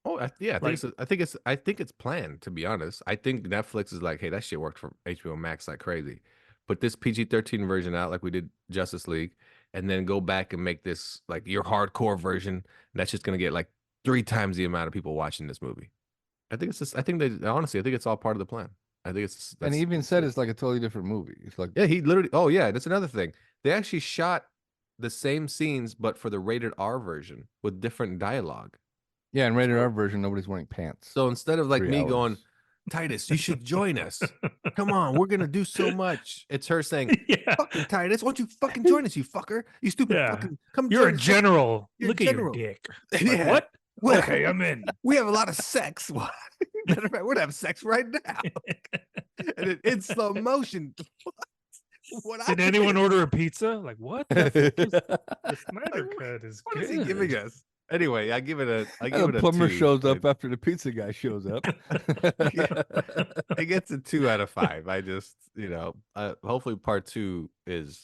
oh yeah, I think it's planned, to be honest. I think Netflix is like, hey, that shit worked for HBO Max like crazy. Put this PG-13 version out like we did Justice League, and then go back and make this like your hardcore version. And that's just gonna get like 3 times the amount of people watching this movie. I think it's all part of the plan. I think And he even said it's like a totally different movie. It's like, yeah, he literally. Oh yeah, that's another thing. They actually shot the same scenes, but for the rated R version with different dialogue. Yeah, and rated R version, nobody's wearing pants. So instead of like 3 me hours. going, Titus, you should join us. Come on, we're gonna do so much. It's her saying, Yeah. fucking Titus, why don't you fucking join us, you fucker? You stupid Yeah. fucking come You're join a us. general. You're Look general. at your dick. Yeah. Like, what? Well, Okay, I'm in. We have a lot of sex. Matter of fact, we're gonna have sex right now. And in slow motion. What Did I anyone did. order a pizza? Like, what the fuck is the Snyder Cut is What is he good. giving us? Anyway, I give it a And the plumber 2. shows up after the pizza guy shows up. It gets a 2 out of 5. I just, hopefully part 2 is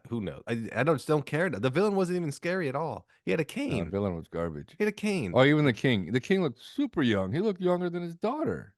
who knows? I don't care. The villain wasn't even scary at all. He had a No, the cane. villain was garbage. He had a cane. Oh, even the king. The king looked super young. He looked younger than his daughter.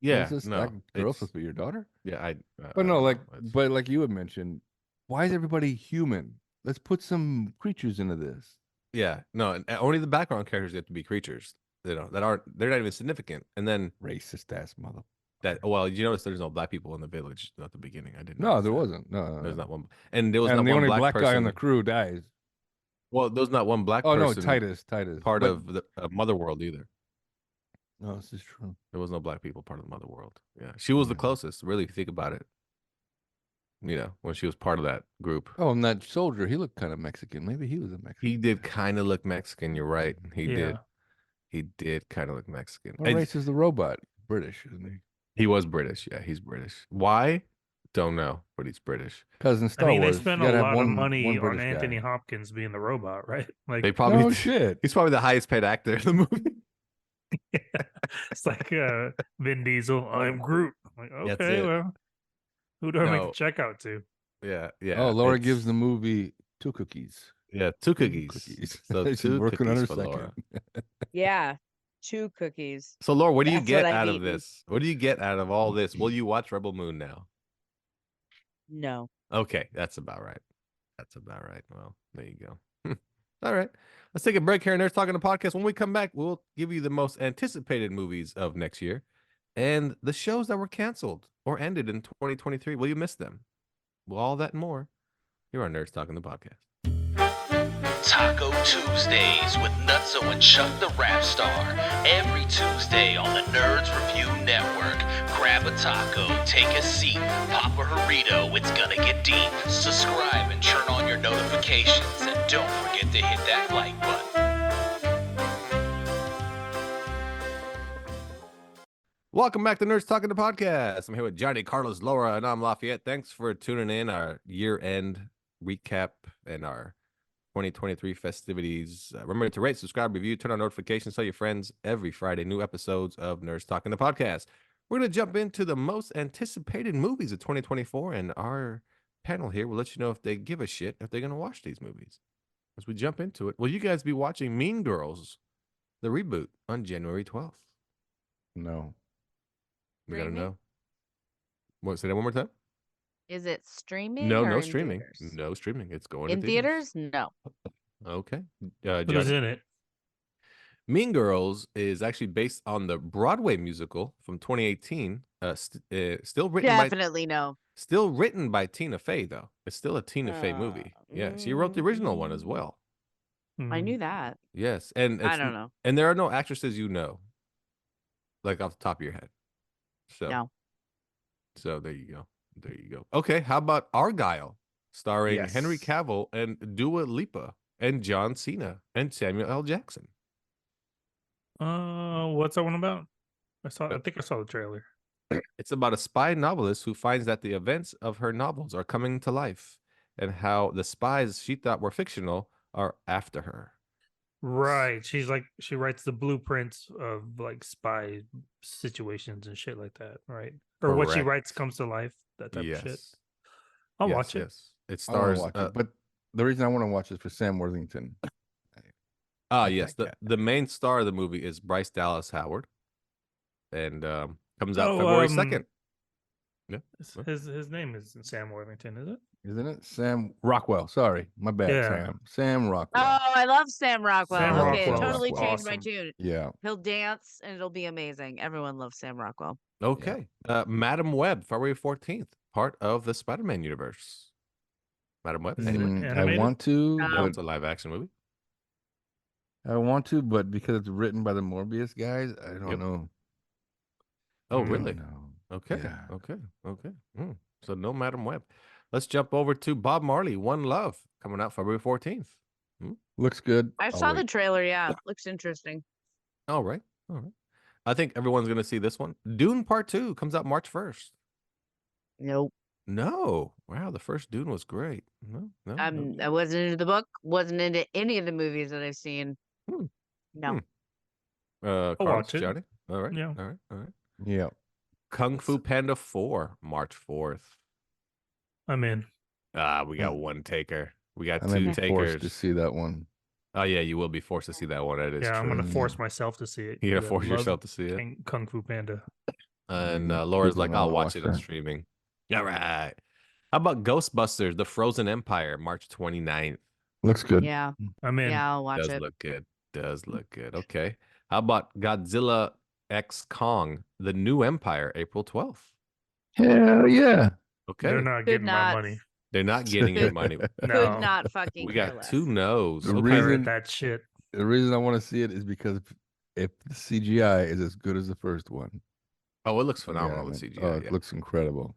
Yeah, Was this, no, that girl it's- supposed to be your daughter? yeah, I But no, don't like, know. It's- but like you had mentioned, why is everybody human? Let's put some creatures into this. yeah, no, and only the background characters get to be creatures, they're not even significant. And then Racist ass mother. you notice there's no black people in the village at the beginning. I didn't. No, notice there that. wasn't. No, There's not one, and there was and not the one only black guy on the person- crew dies. Well, there's not one black Oh no, person Titus. part But- of the Mother World either. No, this is true. There was no black people part of the Mother World. Yeah, she was the Yeah. closest. Really, if you think about it. When she was part of that group, Oh, and that soldier, he looked kind of Mexican. Maybe he was a Mexican. he did kind of look Mexican. You're right. He Yeah. did. He did kind of look Mexican. What And race is the robot? British, isn't he? he was British. Yeah, he's British. Why? Don't know, but he's British. Because in I Star mean, they Wars, spent you a gotta have lot of one money on British Anthony guy. Hopkins being the robot, right? Like, They probably No shit. he's probably the highest paid actor in the movie. it's like Vin Diesel. I'm Groot. Like, That's okay, it. well, who do I make No. a check out to? Yeah, yeah. Oh, Laura it's- gives the movie 2 cookies. 2 cookies. So She's 2 working on cookies her for second. Laura. Yeah. 2 cookies. So Laura, what do you That's get what I out of need. this? What do you get out of all this? Will you watch Rebel Moon now? No. Okay, that's about right. That's about right. Well, there you go. All right. Let's take a break here and there's talking the podcast. When we come back, we'll give you the most anticipated movies of next year and the shows that were canceled or ended in 2023. Will you miss them? Well, all that and more. Here on Nerds Talking the Podcast. Taco Tuesdays with Nutso and Chuck the Rap Star. Every Tuesday on the Nerds Review Network. Grab a taco, take a seat, pop a burrito, it's gonna get deep. Subscribe and turn on your notifications. And don't forget to hit that like button. Welcome back to Nerds Talking the Podcast. I'm here with Johnny, Carlos, Laura, and I'm Lafayette. Thanks for tuning in. Our year-end recap and our 2023 festivities. Remember to rate, subscribe, review, turn on notifications, tell your friends every Friday. New episodes of Nerds Talking the Podcast. We're going to jump into the most anticipated movies of 2024, and our panel here will let you know if they give a shit if they're going to watch these movies. As we jump into it, will you guys be watching Mean Girls, the reboot, on January 12th? No. We got to Streaming? know. What? Say that one more time. Is it streaming? No, or no in streaming. theaters? No streaming. It's going In to theaters? No. Okay. Who's Johnny? in it? Mean Girls is actually based on the Broadway musical from 2018. Still written Definitely no. by Tina Fey though. It's still a Tina Fey movie. Yeah, she wrote the original one as well. I Mm. knew that. Yes, and I don't know. And there are no actresses like off the top of your head. So No. So there you go. There you go. Okay, how about Argyle, starring Yes. Henry Cavill and Dua Lipa and John Cena and Samuel L. Jackson. What's that one about? I think I saw the trailer. It's about a spy novelist who finds that the events of her novels are coming to life and how the spies she thought were fictional are after her. Right. She writes the blueprints of like spy situations and shit like that, right? Or what she Correct. writes comes to life, that type of shit. Yes. I'll Yes, watch it. yes. It I wanna stars. watch it, but the reason I want to watch is for Sam Worthington. like Yes. that The main star of the movie is Bryce Dallas Howard, and comes out Oh, February 2nd. His name is Sam Worthington, is it? Isn't it? Sam Rockwell. Sorry. My bad, Yeah. Sam. Sam Rockwell. Oh, I love Sam Rockwell. Sam Okay, it Rockwell totally is changed my awesome. tune. Yeah. He'll dance and it'll be amazing. Everyone loves Sam Rockwell. Okay. Madam Web, February 14th, part of the Spider-Man universe. Madam Web. Is it Anybody? I animated? want to, No. No, but it's a live action movie. but because it's written by the Morbius guys, I don't Yep. know. Oh, Mm. really? No. Okay. Yeah. Okay. So no Madam Web. Let's jump over to Bob Marley, One Love, coming out February 14th. Looks good. I I'll saw the wait. trailer. Yeah, looks interesting. All right. I think everyone's going to see this one. Dune Part 2 comes out March 1st. Nope. No. Wow, the first Dune was great. No. I wasn't into the book. Wasn't into any of the movies that I've seen. Hmm. No. I'll Carlos, watch it. Johnny? All right. Yeah. All right. Yeah. Kung Fu Panda 4, March 4th. I'm in. We got one taker. We got I may two be forced to takers. see that one. Oh, yeah, you will be forced to see that one. That is Yeah, I'm true. gonna force myself to see it. You're going to 'cause I force love yourself to see it. Kung Fu Panda. And You Laura's kids like, will not I'll watch watch it on that. streaming. All right. How about Ghostbusters, The Frozen Empire, March 29th? Looks good. Yeah. I'm in. Yeah, I'll watch Does it. look good. Does look good. Okay. How about Godzilla X Kong, The New Empire, April 12th? Hell yeah. Okay. They're not getting my money. They're not getting your money. Could No. not fucking We care got less. two no's. The I'll Okay. pirate reason- that shit. The reason I want to see it is because if the CGI is as good as the first one. Oh, it looks yeah, phenomenal with man. CGI. Oh, it yeah. looks incredible.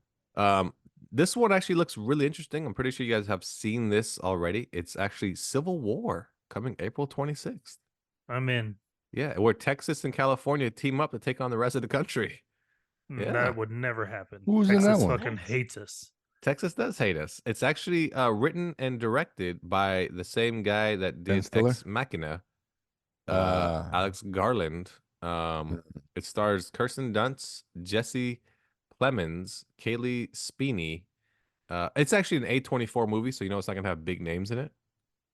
This one actually looks really interesting. I'm pretty sure you guys have seen this already. It's actually Civil War coming April 26th. I'm in. Yeah, where Texas and California team up to take on the rest of the country. Yeah. That would never happen. Who's in Texas that one? fucking hates us. Texas does hate us. It's actually written and directed by the same guy that Ben did Stiller? Ex Machina, Ah. Alex Garland. It stars Kirsten Dunst, Jesse Plemons, Kaylee Speeney. It's actually an A24 movie, so you know it's not gonna have big names in it.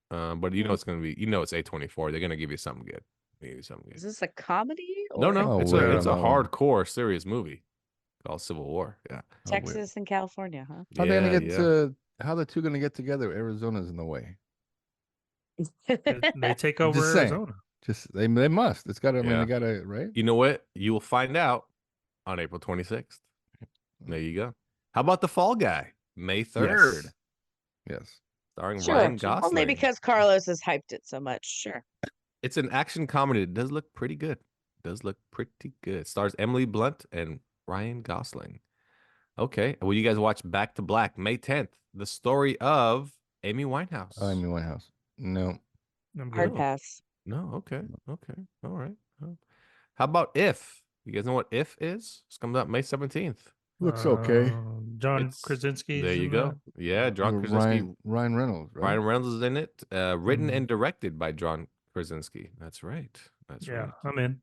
But you know it's gonna be, it's A24. They're gonna give you something good. Give you something Is good. this a comedy? No, or no, Oh, it's wait a on it's a that one. hardcore serious movie called Civil War. Yeah. Oh, weird. Texas and California, huh? How they gonna Yeah, get yeah. to? How the two gonna get together? Arizona's in the way. They take over Just saying. Arizona. Just they must. It's got to. I mean, Yeah. they got to right. You know what? You will find out on April 26th. There you go. How about The Fall Guy, May 3rd, Yes. starring Sure. Ryan Gosling? Only because Carlos has hyped it so much. Sure. It's an action comedy. It does look pretty good. It stars Emily Blunt and Ryan Gosling. Okay. Will you guys watch Back to Black, May 10th? The story of Amy Winehouse. Oh, Amy Winehouse. No. I'm Hard good. pass. No. Okay. All right. How about If? You guys know what If is? It's coming out May 17th. Looks okay. John It's- Krasinski. There you go. Yeah, John Krasinski. Ryan Reynolds. Right? Ryan Reynolds is in it. Written Mhm. and directed by John Krasinski. That's right. Yeah, Right. I'm in.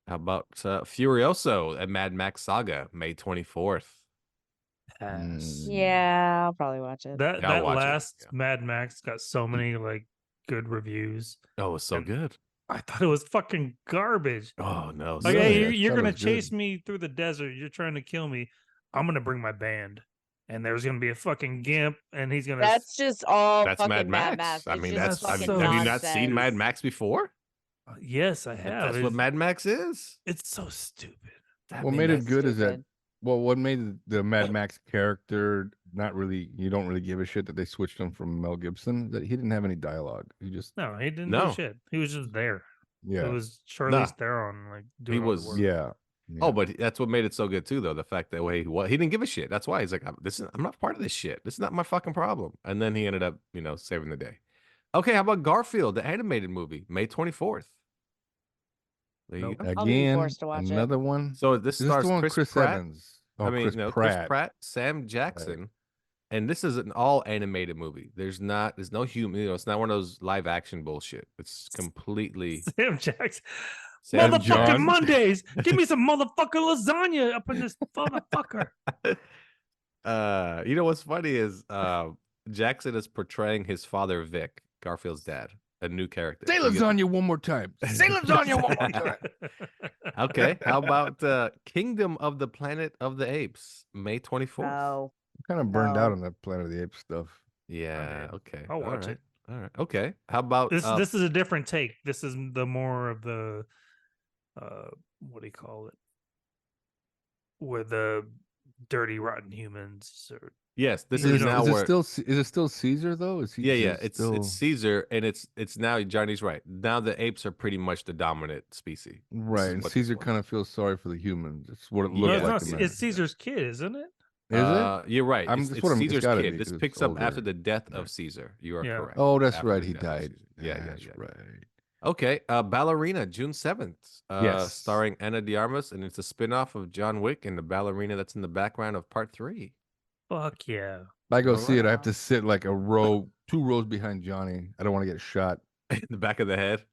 How about Furioso, a Mad Max saga, May 24th? Pass. Yeah, I'll probably watch it. That Yeah, I'll watch it, last yeah. Mad Max got so many like good reviews. Oh, it's so And- good. I thought it was fucking garbage. Oh no. Like, Yeah, hey, I you're thought it gonna was good. chase me through the desert. You're trying to kill me. I'm gonna bring my band, and there's gonna be a fucking gimp, and he's gonna. That's just all That's fucking Mad Max. I It's mean, just that's- have fucking so you not seen nonsense. Mad Max before? Yes, I have. That's what Mad Max is. It's so stupid. What made it good is that. Stupid. Well, what made the Mad Max character not really? You don't really give a shit that they switched him from Mel Gibson. That he didn't have any dialogue. He just No, he didn't No. do shit. He was just there. yeah It was Charlize Theron like doing all the was- work. yeah. Oh, but that's what made it so good too, though. The fact that way he didn't give a shit. That's why he's like, I'm not part of this shit. This is not my fucking problem. And then he ended up, saving the day. Okay, how about Garfield, the animated movie, May 24th? There you Nope. go. I'll be Again, forced to watch it. another one. So this Is this stars the one Chris, Chris Pratt. Evans? Oh, Chris Chris Pratt. Pratt, Sam Jackson, and this is an all animated movie. There's no human. It's not one of those live action bullshit. It's completely Sam Jackson. Sam Motherfucking John. Mondays. Give me some motherfucking lasagna up in this motherfucker. You know what's funny is Jackson is portraying his father Vic, Garfield's dad, a new character. Say So you get- lasagna one more time. Say lasagna one more time. Okay, how about Kingdom of the Planet of the Apes, May 24th? No. Kind of burned out No. on that Planet of the Apes stuff. Yeah. in. Okay. I'll watch it. All right. Okay. How about This is a different take. This is the more of the what do you call it? Where the dirty, rotten humans. Or Yes, this You is know, now Is it where. still is it still Caesar though? Is he? Yeah, is yeah, it it's still Caesar, and it's now Johnny's right. Now the apes are pretty much the dominant species. This right. is And what this Caesar was. kind of feels sorry for the humans. It's what it no, looked it's Yeah. like not. in It's that. Caesar's kid, isn't it? Is it? You're right. I'm It's, that's it's what I'm. It's Caesar's gotta kid. be This 'cause picks it's up after older. the death Yeah. of Caesar. You are Yeah. correct. Oh, that's After right. the He death of died. Caesar. Yeah, yeah, That's yeah. right. Okay, Ballerina, June 7th. Yes. Starring Anna de Armas, and it's a spin-off of John Wick and the ballerina that's in the background of part 3. Fuck yeah. If I go All see it, I have right. to sit like a row, 2 rows behind Johnny. I don't want to get shot. In the back of the head.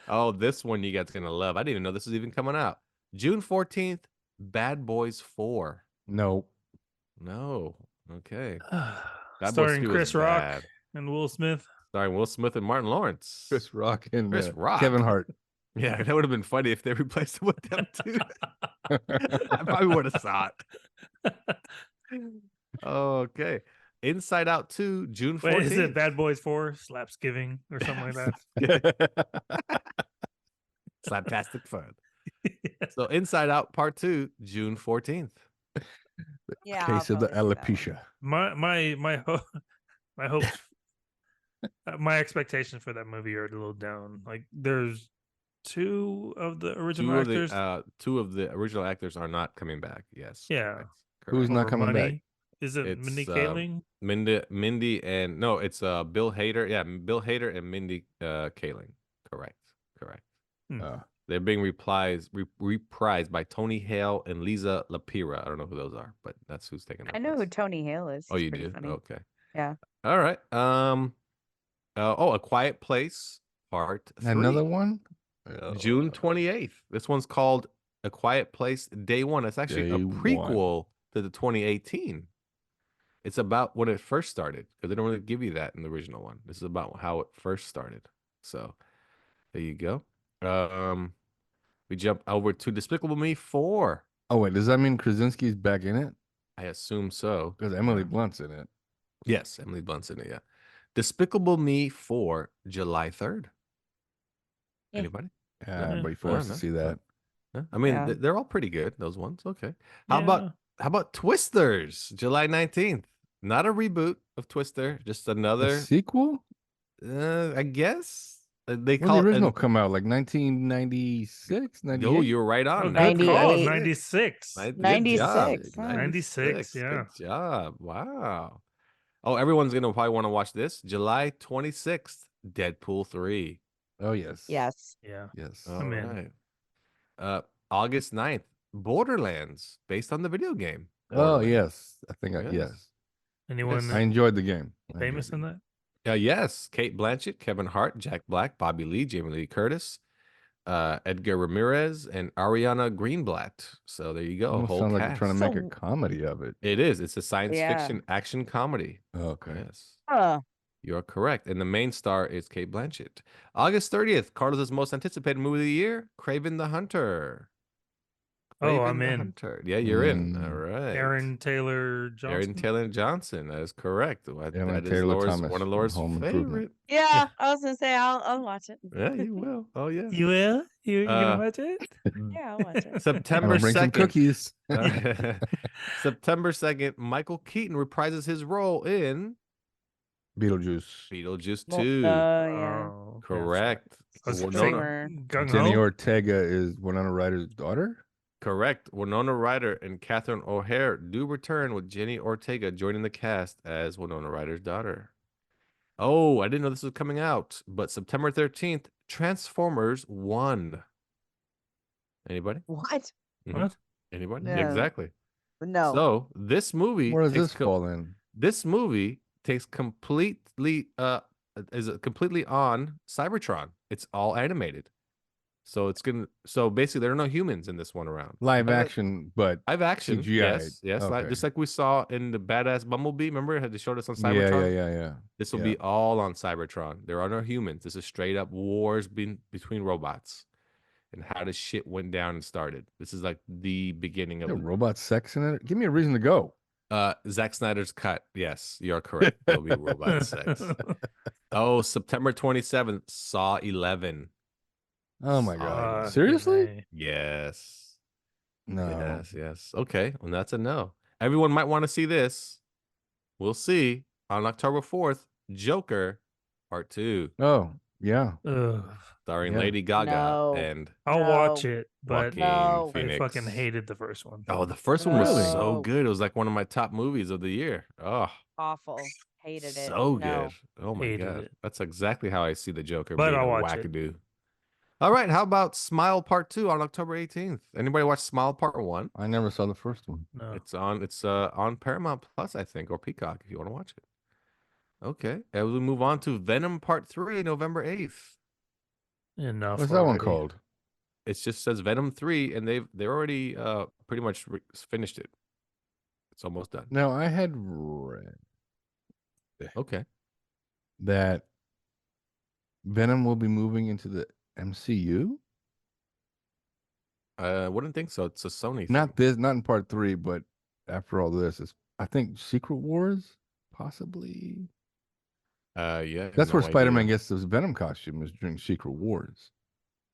Oh, this one you guys gonna love. I didn't even know this was even coming out. June 14th, Bad Boys 4. No. No. Okay. Bad Boys Starring 3 was Chris Rock bad. and Will Smith. Starring Will Smith and Martin Lawrence. Chris Rock and Chris Rock. Kevin Hart. Yeah, that would have been funny if they replaced him with them too. I probably would have saw it. Okay. Inside Out 2, June 14th. Wait, is it Bad Boys 4? Slapsgiving or something like that? Slaptastic fun. So Inside Out Part 2, June 14th. Yeah, Case I'll of the probably see alopecia. My hopes, my expectations for that movie are a little down. Like, there's two of the original actors. Two of the original actors are not coming back. Yes. Yeah. correct, Who's correct. not for coming back? money. Is it It's, Mindy Kaling? Mindy and no, it's Bill Hader. Yeah, Bill Hader and Mindy Kaling. Correct. They're being reprised by Tony Hale and Lisa Lapira. I don't know who those are, but that's who's taking that I know who place. Tony Hale is. Oh, He's you pretty do? funny. Okay. Yeah. All right. A Quiet Place Part 3. Another one? June 28th. This one's called A Quiet Place Day 1. It's actually a Day One. prequel to the 2018. It's about when it first started, because they don't really give you that in the original one. This is about how it first started. So there you go. We jump over to Despicable Me 4. Oh, wait. Does that mean Krasinski's back in it? I assume so. Because Emily Blunt's in it. Yes, Emily Blunt's in it, yeah. Despicable Me 4, July 3rd. Yeah. Anybody? Yeah, Yeah. everybody forced no, to see that. Yeah. I mean, Yeah. they're all pretty good, those ones. Okay. How Yeah. about Twisters, July 19th? Not a reboot of Twister, just A another, sequel? I guess. They When call did the it original come out? Like 1996, 98? Oh, you're right on. Oh, man. good call. 98. 96. Good 96, job. huh? 96, yeah. Good job. Wow. Oh, everyone's gonna probably want to watch this. July 26th, Deadpool 3. Oh, yes. Yes. Yeah. Yes. All I'm in. right. August 9th, Borderlands, based on the video game. Oh, Borderlands. yes. I think, Yes. yes. Anyone I enjoyed the game. I famous enjoyed in it. that? Yes, Kate Blanchett, Kevin Hart, Jack Black, Bobby Lee, Jamie Lee Curtis, Edgar Ramirez, and Ariana Greenblatt. So there you go. Almost Whole sounds like cast. you're trying to make a So- comedy of it. It is. It's a science Yeah. fiction action comedy. Okay. Yes. Huh. You're correct. And the main star is Kate Blanchett. August 30th, Carlos' most anticipated movie of the year, Craven the Hunter. Oh, Craven I'm the in. Hunter. Yeah, you're in. Mm. All right. Aaron Taylor Johnson. Aaron Taylor Johnson. That is correct. Aaron That is Taylor Laura's, Thomas one of from Laura's Home favorite. Improvement. Yeah, I was gonna say I'll watch it. Yeah, you will. Oh, yeah. You will? You're Uh, gonna watch it? Yeah, I'll watch it. September I'll bring some 2nd. cookies. September 2nd, Michael Keaton reprises his role in Beetlejuice. Beetlejuice Well, 2. yeah. Oh, Correct. I was Winona- thinking Gung Jenny Ho. Ortega is Winona Ryder's daughter? Correct. Winona Ryder and Catherine O'Hare do return, with Jenny Ortega joining the cast as Winona Ryder's daughter. Oh, I didn't know this was coming out, but September 13th, Transformers 1. Anybody? What? What? Anybody? No. Exactly. No. So this movie Where does takes this fall in? This movie takes completely is completely on Cybertron. It's all animated. So basically there are no humans in this one around. Live But action, but live action. CGI. Yes. Okay. Just like we saw in the Badass Bumblebee. Remember how they showed us on yeah, Cybertron? yeah. This will Yeah. be all on Cybertron. There are no humans. This is straight up wars between robots and how this shit went down and started. This is like the beginning of Is there robot sex in it? Give me a reason to go. Zack Snyder's cut. Yes, you're correct. There'll be robot sex. Oh, September 27th, Saw 11. Oh my Saw god. 11. Seriously? Yes. No. Yes. Okay, and that's a no. Everyone might want to see this. We'll see on October 4th. Joker Part 2, Oh, yeah. Ugh. starring Yeah. Lady Gaga No. and I'll watch No. it, but Joaquin No. I Phoenix. fucking hated the first one. Oh, the first one was so No. good. It was like one of my top movies of the year. Oh, Awful. Hated it. so No. good. Oh my Hated god, it. that's exactly how I see the Joker But being I'll a watch it. wackadoo. All right, how about Smile Part 2 on October 18th? Anybody watch Smile Part 1? I never saw the first one. No. It's on Paramount Plus, I think, or Peacock if you want to watch it. Okay, and we move on to Venom Part 3, November 8th. Enough. What's that one already. called? It just says Venom 3, and they're already pretty much finished it. It's almost done. Now, I had read Okay. that Venom will be moving into the MCU. I wouldn't think so. It's a Sony thing. Not in part 3, but after all this, it's I think Secret Wars, possibly. Yeah. That's where no Spider-Man idea. gets his Venom costume, is during Secret Wars.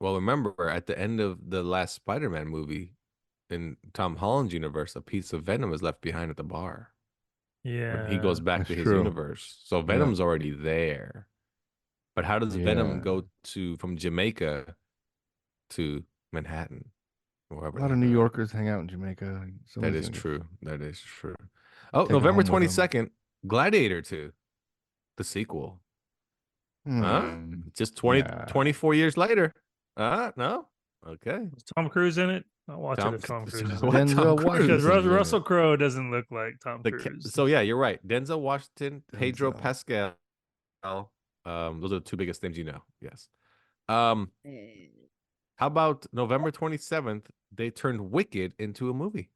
Well, remember at the end of the last Spider-Man movie, in Tom Holland's universe, a piece of Venom is left behind at the bar. Yeah. When he goes back That's to his true. universe. So Venom's already there. But how does Venom Yeah. go from Jamaica to Manhattan? A Wherever lot they of New go? Yorkers hang out in Jamaica. That Somebody's is gonna get- true. That is true. Oh, Take it November home with 'em. 22nd, Gladiator 2, the sequel. Huh? Hmm. Just Yeah. 24 years later. No? Okay. Is Tom Cruise in it? I'll watch it if Tom Cruise is in What, it. Denzel Tom Cruise? Washington. Because Who's in Russell it? Crowe doesn't look like Tom The Cruise. so yeah, you're right. Denzel Washington, Pedro Denzel. Pascal. Those are the two biggest names you know. Yes. How about November 27th? They turned Wicked into a movie.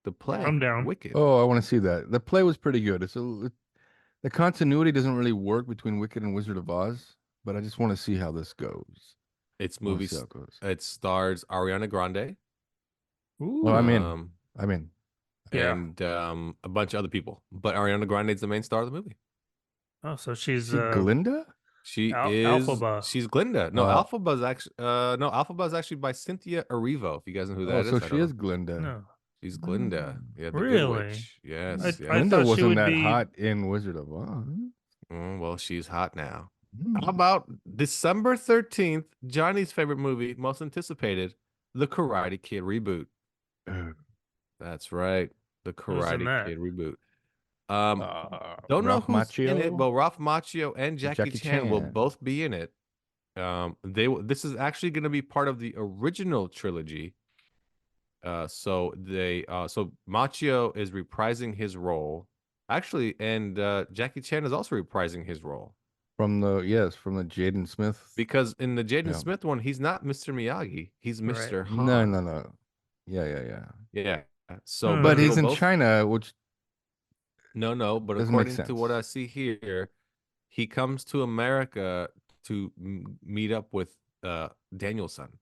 The play. I'm down. Wicked. Oh, I want to see that. The play was pretty good. The continuity doesn't really work between Wicked and Wizard of Oz, but I just want to see how this goes. It's I wanna movies. see how it goes. It stars Ariana Grande. Ooh. Well, I'm in. um, Yeah. and a bunch of other people. But Ariana Grande is the main star of the movie. Oh, so she's See Glinda? She Al- is. Alphaba. She's Glinda. No, Oh. Alphaba's actually. No, Alphaba's actually by Cynthia Erivo. If you guys know who that Oh, is. so I she don't is know. Glinda. no. She's Glinda. Yeah, the Really? Good Witch. Yes. I yes. Glinda thought she wasn't would that be- hot in Wizard of Oz. Well, she's hot now. Hmm. How about December 13th? Johnny's favorite movie, most anticipated, The Karate Kid reboot. Ugh. That's right, The Who's in Karate that? Kid reboot. Don't know Ralph who's in it, Macchio? but Ralph Macchio and Jackie, Jackie Chan will Chan. both be in it. This is actually going to be part of the original trilogy. So Macchio is reprising his role, actually, and Jackie Chan is also reprising his role From the Jaden Smith. because in the Jaden Yeah. Smith one, he's not Mr. Miyagi, he's Right. Mr. Han. No. Yeah. Yeah. So, Hmm. But they he's will in both- China, which No, but Doesn't make according to what I sense. see here, he comes to America to meet up with Danielson.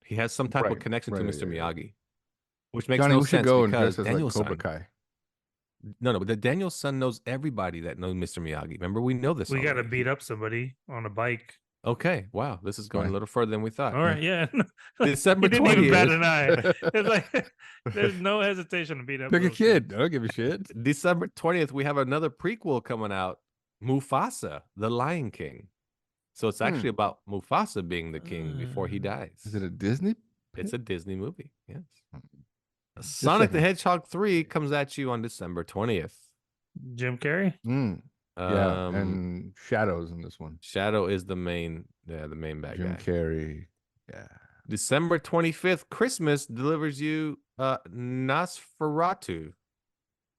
He has some type of Right, connection to right, Mr. yeah. Miyagi, which makes Johnny, no we should sense go and because dress as like Cobra Danielson. Kai. No, but the Danielson knows everybody that knows Mr. Miyagi. Remember, we know this. We got to already. beat up somebody on a bike. Okay, wow, this is going Fine. a little further than we thought. All right, yeah. December He didn't even bat 20th. an eye. It's like there's no hesitation to beat up. Pick a those kid. kids. I don't give a shit. December 20th, we have another prequel coming out, Mufasa, the Lion King. So it's actually about Mufasa being the king before he dies. Is it a Disney? It's a Disney movie. Yes. Just Sonic the checking. Hedgehog 3 comes at you on December 20th. Jim Carrey. Yeah, and Shadows in this one. Shadow is the main bad Jim guy. Carrey. Yeah. December 25th, Christmas delivers you Nosferatu.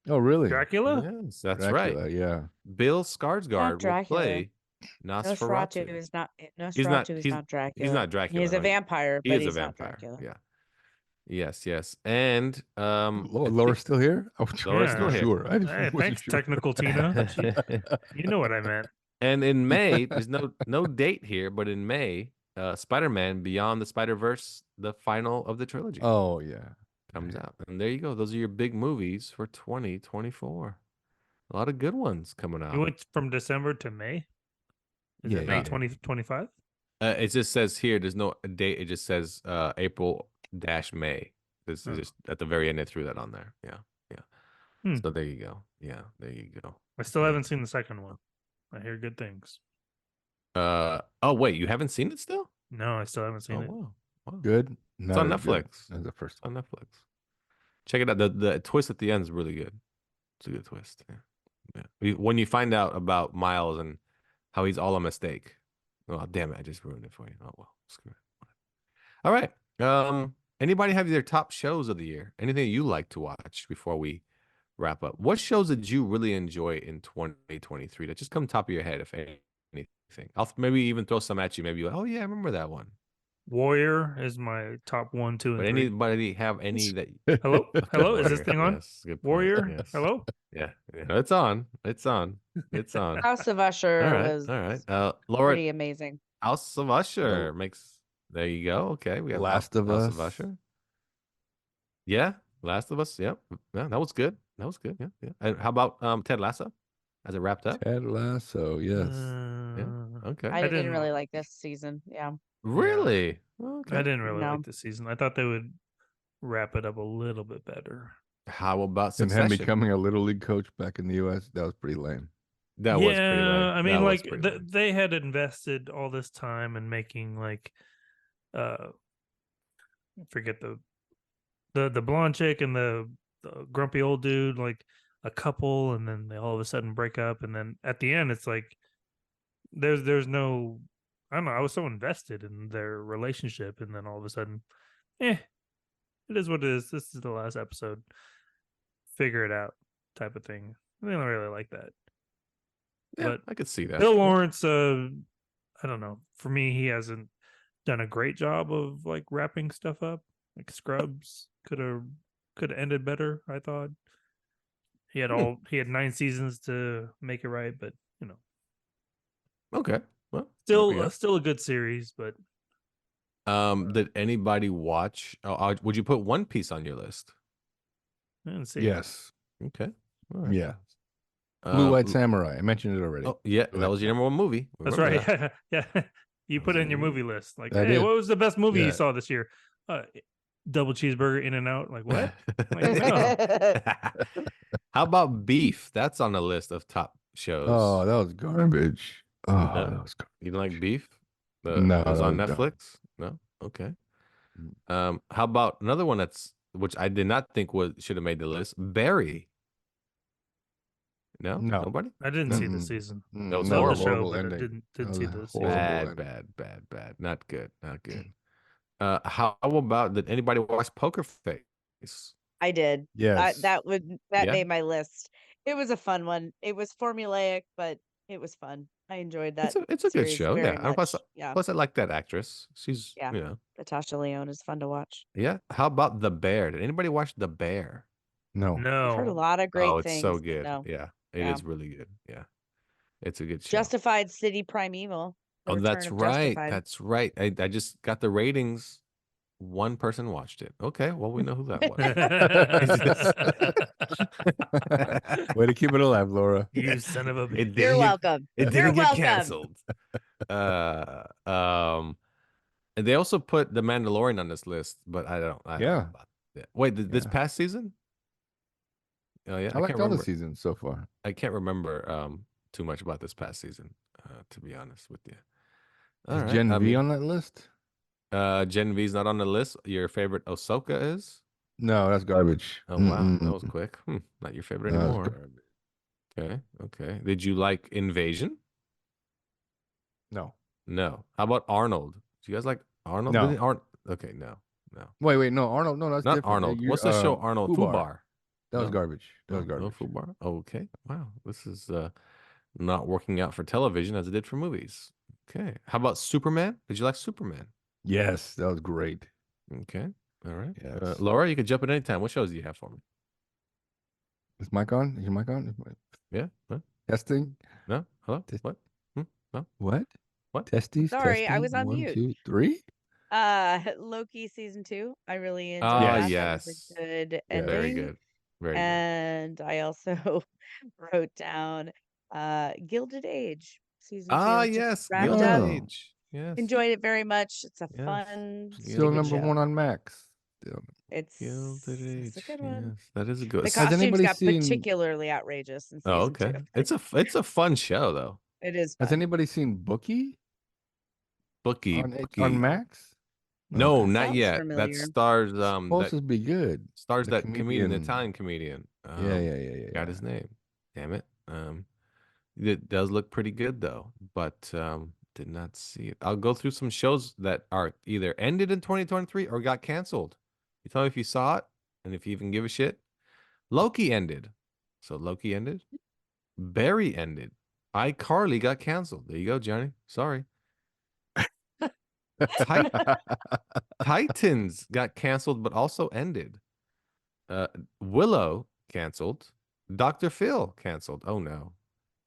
Oh, really? Dracula. Yes, that's Dracula, right. Yeah. Bill Skarsgård will Dracula. play Nosferatu Nosferatu. is not. not- Nosferatu is he's- not Dracula. He's not Dracula. He's a right? vampire, He but is he's a not vampire. Dracula. Yeah. Yes. And Laura's still here? I was Laura's still here. Sure. I just Hey, wasn't thanks, sure. technical Tina. You know what I meant. And in May, there's no date here, but in May, Spider-Man Beyond the Spider-Verse, the final of the trilogy, Oh, yeah. comes out. And there you go. Those are your big movies for 2024. A lot of good ones coming out. You went from December to May. Is Yeah, it May yeah. 2025? It just says here, there's no date. It just says April dash May. This is Oh. just at the very end. They threw that on there. Yeah, yeah. Hmm. So there you go. Yeah, there you go. I still Yeah. haven't seen the second one. I hear good things. Oh wait, you haven't seen it still? No, I still haven't seen Oh it. wow, wow. Good. It's Not on as good Netflix. as the first It's on one. Netflix. Check it out. The twist at the end is really good. It's a good twist. Yeah. When you find out about Miles and how he's all a mistake. Oh damn it! I just ruined it for you. Oh well, screw it. All right. Anybody have their top shows of the year? Anything you like to watch before we wrap up? What shows did you really enjoy in 2023 that just come top of your head, if anything? I'll maybe even throw some at you. Maybe oh yeah, I remember that one. Warrior is my top 1, 2, and But 3. anybody have any that? Hello, hello, is this Warrior, thing on? Yes, good point. Warrior, Yes. hello. Yeah, it's on. It's on. It's on. House of Usher All right, was all right. Laura, pretty amazing. House of Usher makes. There you go. Okay, we have Last of House Us. of Usher. Yeah, Last of Us. Yep. Yeah, that was good. That was good. Yeah, yeah. And how about Ted Lasso? As it wrapped up. Ted Lasso, yes. Yeah. Okay. I didn't didn't- really like this season. Yeah. Really? I Okay. didn't really No. like this season. I thought they would wrap it up a little bit better. How about And Succession? him becoming a little league coach back in the U.S. That was pretty lame. That was pretty lame. I mean, That was like pretty lame. they had invested all this time in making like, I forget the blonde chick and the grumpy old dude like a couple, and then they all of a sudden break up, and then at the end it's like there's no, I don't know. I was so invested in their relationship, and then all of a sudden, it is what it is. This is the last episode. Figure it out, type of thing. I didn't really like that. Yeah, But I could see that. Bill Lawrence, I don't know. For me, he hasn't done a great job of like wrapping stuff up. Like Scrubs could have ended better, I thought. He had 9 seasons to make it right, but you know, Okay. Well, there we go. still a good series. But Did anybody watch? Would you put One Piece on your list? I didn't see. Yes. Okay. All right. Yeah. Blue White l- Samurai. I mentioned it already. Oh yeah, that was your number one movie. That's Remember right. that. Yeah, you put it in your movie list. Like, I hey, did. what was the best movie Yeah. you saw this year? Double cheeseburger, In and Out. Like what? Like, no. How about Beef? That's on the list of top shows. Oh, that was garbage. Oh, No. that was garbage. You don't like Beef? No, it was on that was dumb. Netflix. No, okay. How about another one which I did not think should have made the list? Barry. No, No. nobody. I didn't see Mm-mm. the season. That was That Saw was the a show, horrible but I ending. didn't That see was the a season. horrible Bad. Not good. How about, did anybody watch Poker Face? I did. Yes. That Yeah? made my list. It was a fun one. It was formulaic, but it was fun. I enjoyed that. It's a good series show. very Yeah. And much. Yeah. Plus, I like that actress. She's, Yeah. you know. Natasha Lyonne is fun to watch. Yeah. How about The Bear? Did anybody watch The Bear? No. I've heard a No, lot of great Oh, it's things. so but good. No. Yeah. It Yeah. is really good. Yeah. It's a good show. Justified City Primeval. The Oh, Return that's of right. Justified. That's right. I just got the ratings. One person watched it. Okay. Well, we know who that was. Way to keep it alive, Laura. you son of a bitch. You're welcome. It You're didn't get welcome. canceled. And they also put The Mandalorian on this list, but I don't know Yeah. about that. Wait, this Yeah. past season? Oh yeah, I liked can't all remember. the seasons so far. I can't remember too much about this past season, to be honest with you. All Is right. Gen I V mean, on that list? Gen V's not on the list. Your favorite Ahsoka is? No, that's garbage. Oh wow, that Mm-mm. was quick. Not your favorite That was anymore. garbage. Okay. Did you like Invasion? No. No. How about Arnold? Do you guys like Arnold? No. Okay, no. Wait, no, Arnold. No, that's Not different. Arnold. You're- What's the show Arnold? Fubar. Fubar. That was No. garbage. That was No garbage. Fubar. Okay. Wow. This is not working out for television as it did for movies. Okay. How about Superman? Did you like Superman? Yes, that was great. Okay. All right. Yes. Laura, you can jump at any time. What shows do you have for me? Is mic on? Is your mic on? Yeah. What? Testing. No? Hello? Test- What? No? What? What? Testes. Sorry, I testing. was on 1, mute. 2, 3. Loki season 2. I really enjoyed Ah, that. That was yes. a good Yeah. ending. Very good. Very good. And I also wrote down Gilded Age season 2. Ah, just yes. wrapped Gilded up. Oh. Age. Yes. Enjoyed it very much. It's a Yes. fun, Still Still stupid number show. 1 on Max. It's Gilded a Age. good one. Yes, that is a good. The Has costumes anybody got seen- particularly outrageous in Oh, season okay. 2. It's a fun show though. It is Has fun. anybody seen Bookie Bookie, on Bookie. Max? No, Okay. not Sounds yet. That familiar. stars Supposed to be good. stars The that comedian, the comedian. Italian comedian. Yeah. Got his name. Damn it. It does look pretty good though, but did not see it. I'll go through some shows that are either ended in 2023 or got canceled. You tell me if you saw it and if you even give a shit. Loki ended. So Loki ended. Barry ended. iCarly got canceled. There you go, Johnny. Sorry. Titans got canceled, but also ended. Willow canceled. Dr. Phil canceled. Oh no.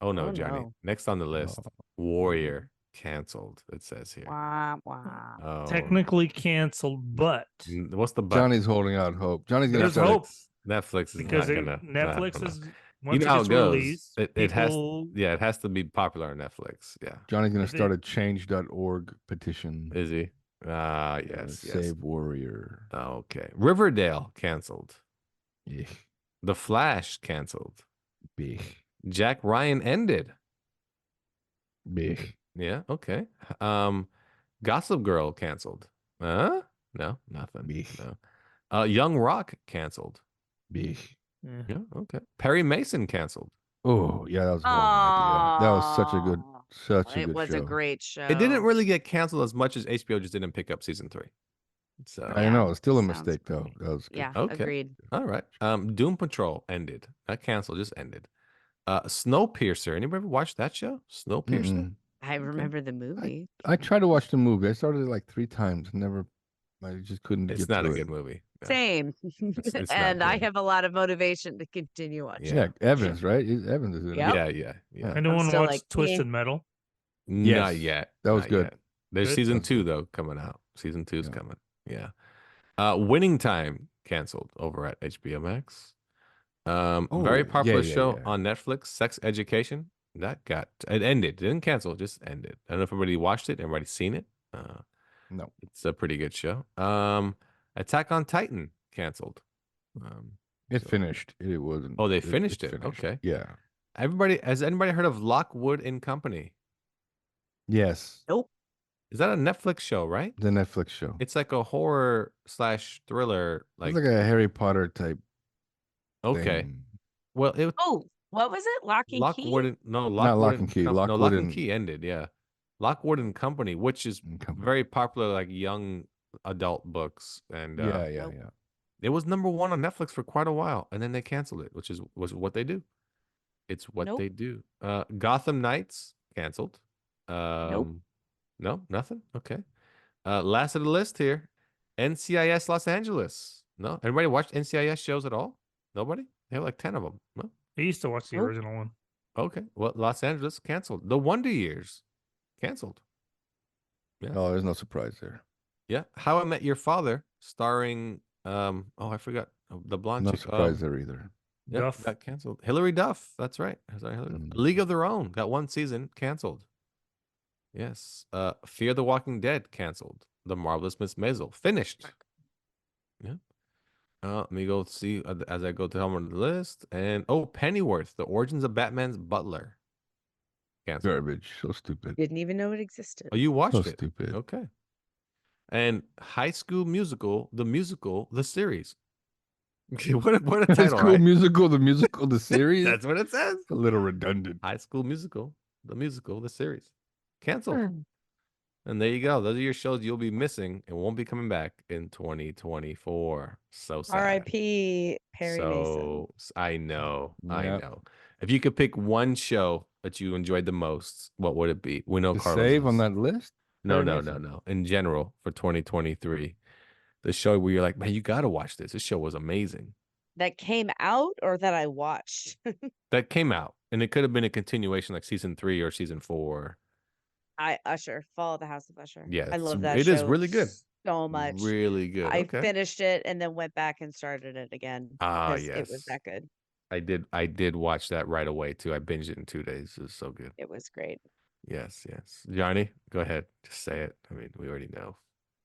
Oh no, Oh, Johnny. no. Next on the list, Warrior canceled. It says here. Wah, wah. Oh, Technically canceled, but what's the but? Johnny's holding out hope. Johnny's gonna There's start. hope. Netflix is because not gonna. Netflix I don't is know. once You know it how gets it goes. released, It has. people- Yeah, it has to be popular on Netflix. Yeah. Johnny's gonna If it- start a change.org petition. Is he? Yes. Save Warrior. Okay. Riverdale canceled. Yeah. The Flash canceled. Big. Jack Ryan ended. Big. Yeah. Okay. Gossip Girl canceled. No, nothing. Big. No. Young Rock canceled. Big. Yeah. Yeah. Okay. Perry Mason canceled. Oh, yeah, that was a horrible idea. That was such a It good was show. a great show. It didn't really get canceled as much as HBO just didn't pick up season 3. So I know, it's still a sounds mistake though. great. That was good. Yeah, Okay. agreed. all right. Doom Patrol ended. Not canceled, just ended. Snowpiercer. Anybody ever watch that show? Snowpiercer? Mm-mm. I remember the movie. I tried to watch the movie. I started it like 3 times. Never. I just couldn't It's get not a through good it. movie. No. Same. it's not And I good. have a lot of motivation to continue watching. Yeah, Evans, right? Evans is in it. Yep. Yeah. Anyone still watch like, Twisted eh. Metal? Not Yes, yet. that was Not good. yet. There's Good? season That's 2 good. though coming out. Season 2 is Yeah. coming. Yeah. Winning Time canceled over at HBO Max. Very Oh, popular yeah, show yeah. on Netflix, Sex Education. It ended. Didn't cancel, just ended. I don't know if everybody watched it. Everybody seen it? No. It's a pretty good show. Attack on Titan canceled. It So- finished. It wasn't. Oh, they finished it. finished. Okay. Yeah. Has anybody heard of Lockwood and Company? Yes. Nope. Is that a Netflix show, right? The Netflix show. It's like a horror / thriller. It's like a Harry Potter type. Okay. thing. Well, it Oh, what was it? Lock and Key? Lockwood and Lock and Key. no, Lockwood Lock and and- Key ended. Yeah, Lockwood and Company, which is And Company. very popular, like young adult books, and Yeah. Nope. it was number 1 on Netflix for quite a while, and then they canceled it, which was what they do. It's what Nope. they do. Gotham Knights canceled. No, nothing. Okay. Last of the list here, NCIS Los Angeles. No, everybody watched NCIS shows at all? Nobody? They have like 10 of them. No. I used to watch the Nope. original one. Okay. Well, Los Angeles canceled. The Wonder Years canceled. Oh, there's no surprise there. Yeah. How I Met Your Father, starring I forgot the blonde No chick. surprise there either. Yeah, Duff. got canceled. Hillary Duff. That's right. Sorry, Hillary Duff. Mm. League of Their Own got 1 season canceled. Yes. Fear the Walking Dead canceled. The Marvelous Miss Maisel finished. Yeah. Let me go see as I go down the list. And Pennyworth, The Origins of Batman's Butler. Canceled. Garbage. So stupid. Didn't even know it existed. Oh, you watched So it? stupid. Okay. And High School Musical, the series. what a High title, School right? Musical, the series. That's what it says. a little redundant. High School Musical, the series. Canceled. Hmm. And there you go. Those are your shows you'll be missing and won't be coming back in 2024. So sad. R.I.P. Perry Mason. I know. I Yep. know. If you could pick one show that you enjoyed the most, what would it be? We know To Carlos save on is- that list? No, Perry no. Mason. In general, for 2023, the show where you're like, man, you got to watch this. This show was amazing. That came out or that I watched? That came out, and it could have been a continuation, like season 3 or season 4. Usher. Follow the House of Usher. Yeah, I love that it show is really good. so much. Really good. I Okay. finished it and then went back and started it again. Ah, 'cause It was yes. that good. I did watch that right away too. I binged it in 2 days. It was so good. It was great. Yes. Johnny, go ahead. Just say it. I mean, we already know.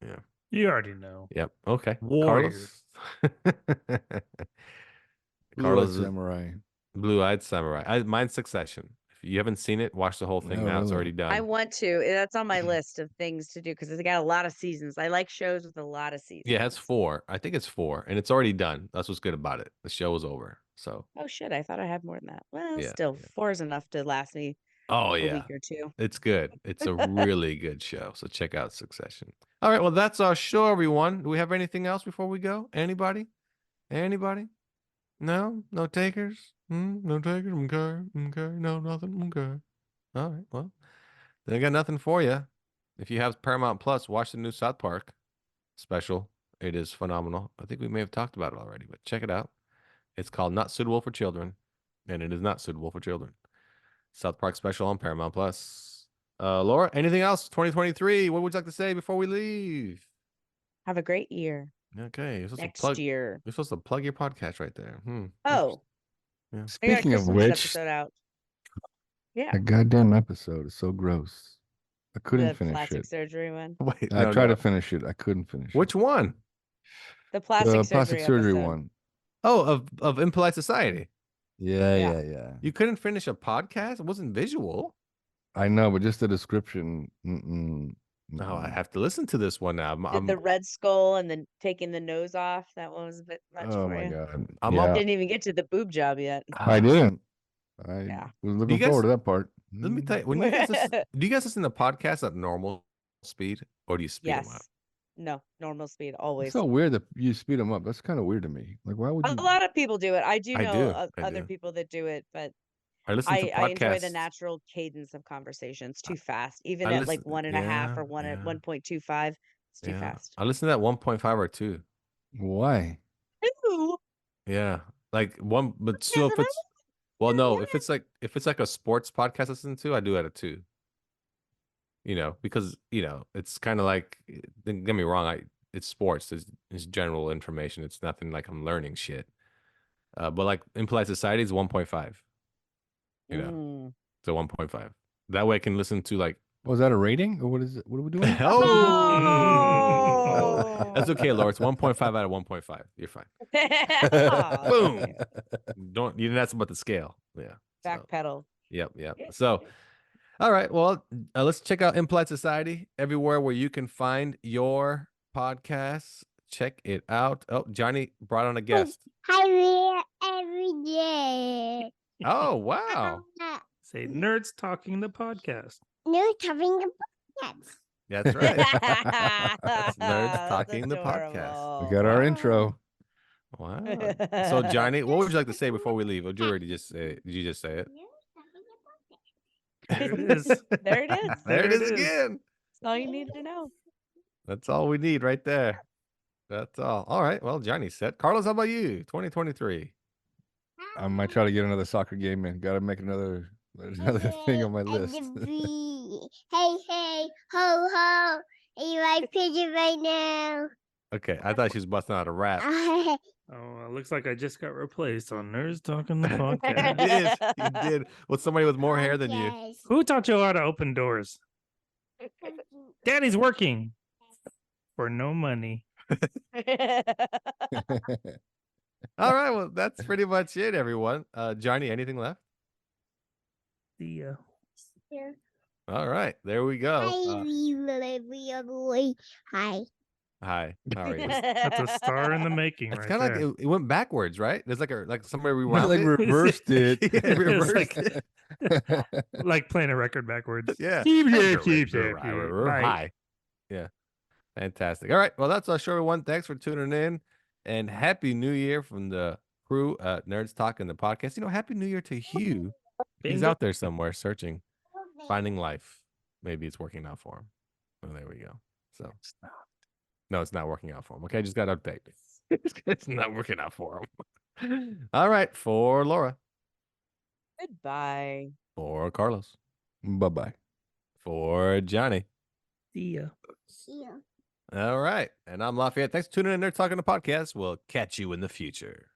Yeah. You already know. Yep. Okay. Warriors. Carlos. Blue-Eyed Carlos' Samurai. Blue-Eyed Samurai. Mine's Succession. If you haven't seen it, watch the whole thing Oh, now. It's really? already done. I want to. That's on my list of things to do because it's got a lot of seasons. I like shows with a lot of seasons. Yeah, it's 4. I think it's 4, and it's already done. That's what's good about it. The show is over. So. Oh shit! I thought I had more than that. Well, Yeah, still, yeah. 4 is enough to last me Oh a yeah, week or two. it's good. It's a really good show. So check out Succession. All right, well that's our show, everyone. Do we have anything else before we go? Anybody? Anybody? No, no takers. No takers. Okay, okay. No, nothing. Okay. All right. Well, then I got nothing for you. If you have Paramount Plus, watch the new South Park special. It is phenomenal. I think we may have talked about it already, but check it out. It's called Not Suitable for Children, and it is not suitable for children. South Park special on Paramount Plus. Laura, anything else? 2023. What would you like to say before we leave? Have a great year. Okay, Next year. You're supposed to plug your podcast right there. Oh, Yeah. I got a Speaking of Christmas which, episode out. Yeah, that goddamn episode is so gross. I couldn't the finish plastic it. surgery one. Wait, I no, tried no. to finish it. I couldn't finish Which one? The it. plastic The plastic surgery episode. one. Oh, of Impolite Society. Yeah, Yeah. yeah. You couldn't finish a podcast? It wasn't visual. I know, but just the description. Oh, I have to listen to this one now. Did the red skull and then taking the nose off? That one was a bit much Oh for my you. god. I'm yeah. Didn't even get to the boob job yet. I didn't. I Yeah. was looking guys- forward to that part. Let me tell you, when you guys do you guys listen to podcasts at normal speed or do you speed them up? Yes. No, normal speed It's always. so weird that you speed them up. That's kind of weird to me. Like, why would A you? lot of people do it. I do I know do, I other do. people that do it, but I listen to podcasts. I enjoy the natural cadence of conversations. Too fast, even I at like listen- 1.5 or yeah, one at yeah. 1.25. It's too fast. I listen to that 1.5 or 2. Why? Ooh. Yeah. Like one, but so if it's, well, no, if it's like a sports podcast I listen to, I do it at 2. Because, it's kind of like, don't get me wrong, it's sports, it's general information. It's nothing like I'm learning shit. But like Impolite Society is 1.5. Mm. So 1.5. That way I can listen to like. Was that a rating or what is it? What are we doing? Oh. That's okay, Laura. It's 1.5 out of 1.5. You're fine. Aw, Boom. okay. You didn't ask about the scale. Yeah. So, Backpedal. yep. So, all right. Well, let's check out Impolite Society everywhere where you can find your podcasts. Check it out. Oh, Johnny brought on a guest. I read every day. Oh, wow. Say Nerds Talking the Podcast. No having a podcast. That's right. That's Nerds Talking the Podcast. adorable. We got our intro. Wow. So, Johnny, what would you like to say before we leave? Or did you already just say it? Did you just say it? There it is. There it is. There it is it is. again. That's all you need to know. That's all we need right there. That's all. All right. Well, Johnny's set. Carlos, how about you? 2023. I might try to get another soccer game in. Got to make another thing on my And list. the bee. Hey, hey, ho, ho. Are you my pigeon right now? Okay. I thought she was busting out a rap. Oh, looks like I just got replaced on Nerds Talking the You Podcast. did. You did. With somebody with more hair than you. Yes. Who taught you how to open doors? Daddy's working for no money. All right. Well, that's pretty much it, everyone. Johnny, anything left? The All right. There we go. Hi, little boy. Hi. Hi. How are you? that's a star in the making, It's right kind of there. like it went backwards, right? There's like somebody rewound like it. reversed it. Yeah, It's reversed like- it. Like playing a record backwards. Yeah. Keep. Hi. Yeah. Fantastic. All right. Well, that's our show, everyone. Thanks for tuning in. And Happy New Year from the crew at Nerds Talking the Podcast. Happy New Year to Hugh. He's Bingo. out there somewhere searching, finding life. Maybe it's working out for him. Oh, there we go. So, no, it's not working out for him. Okay. Just got to update. It's not working out for him. All right. For Laura. Goodbye. For Carlos. Bye-bye. For Johnny. See ya. Here. All right. And I'm Lafayette. Thanks for tuning in. They're talking the podcast. We'll catch you in the future.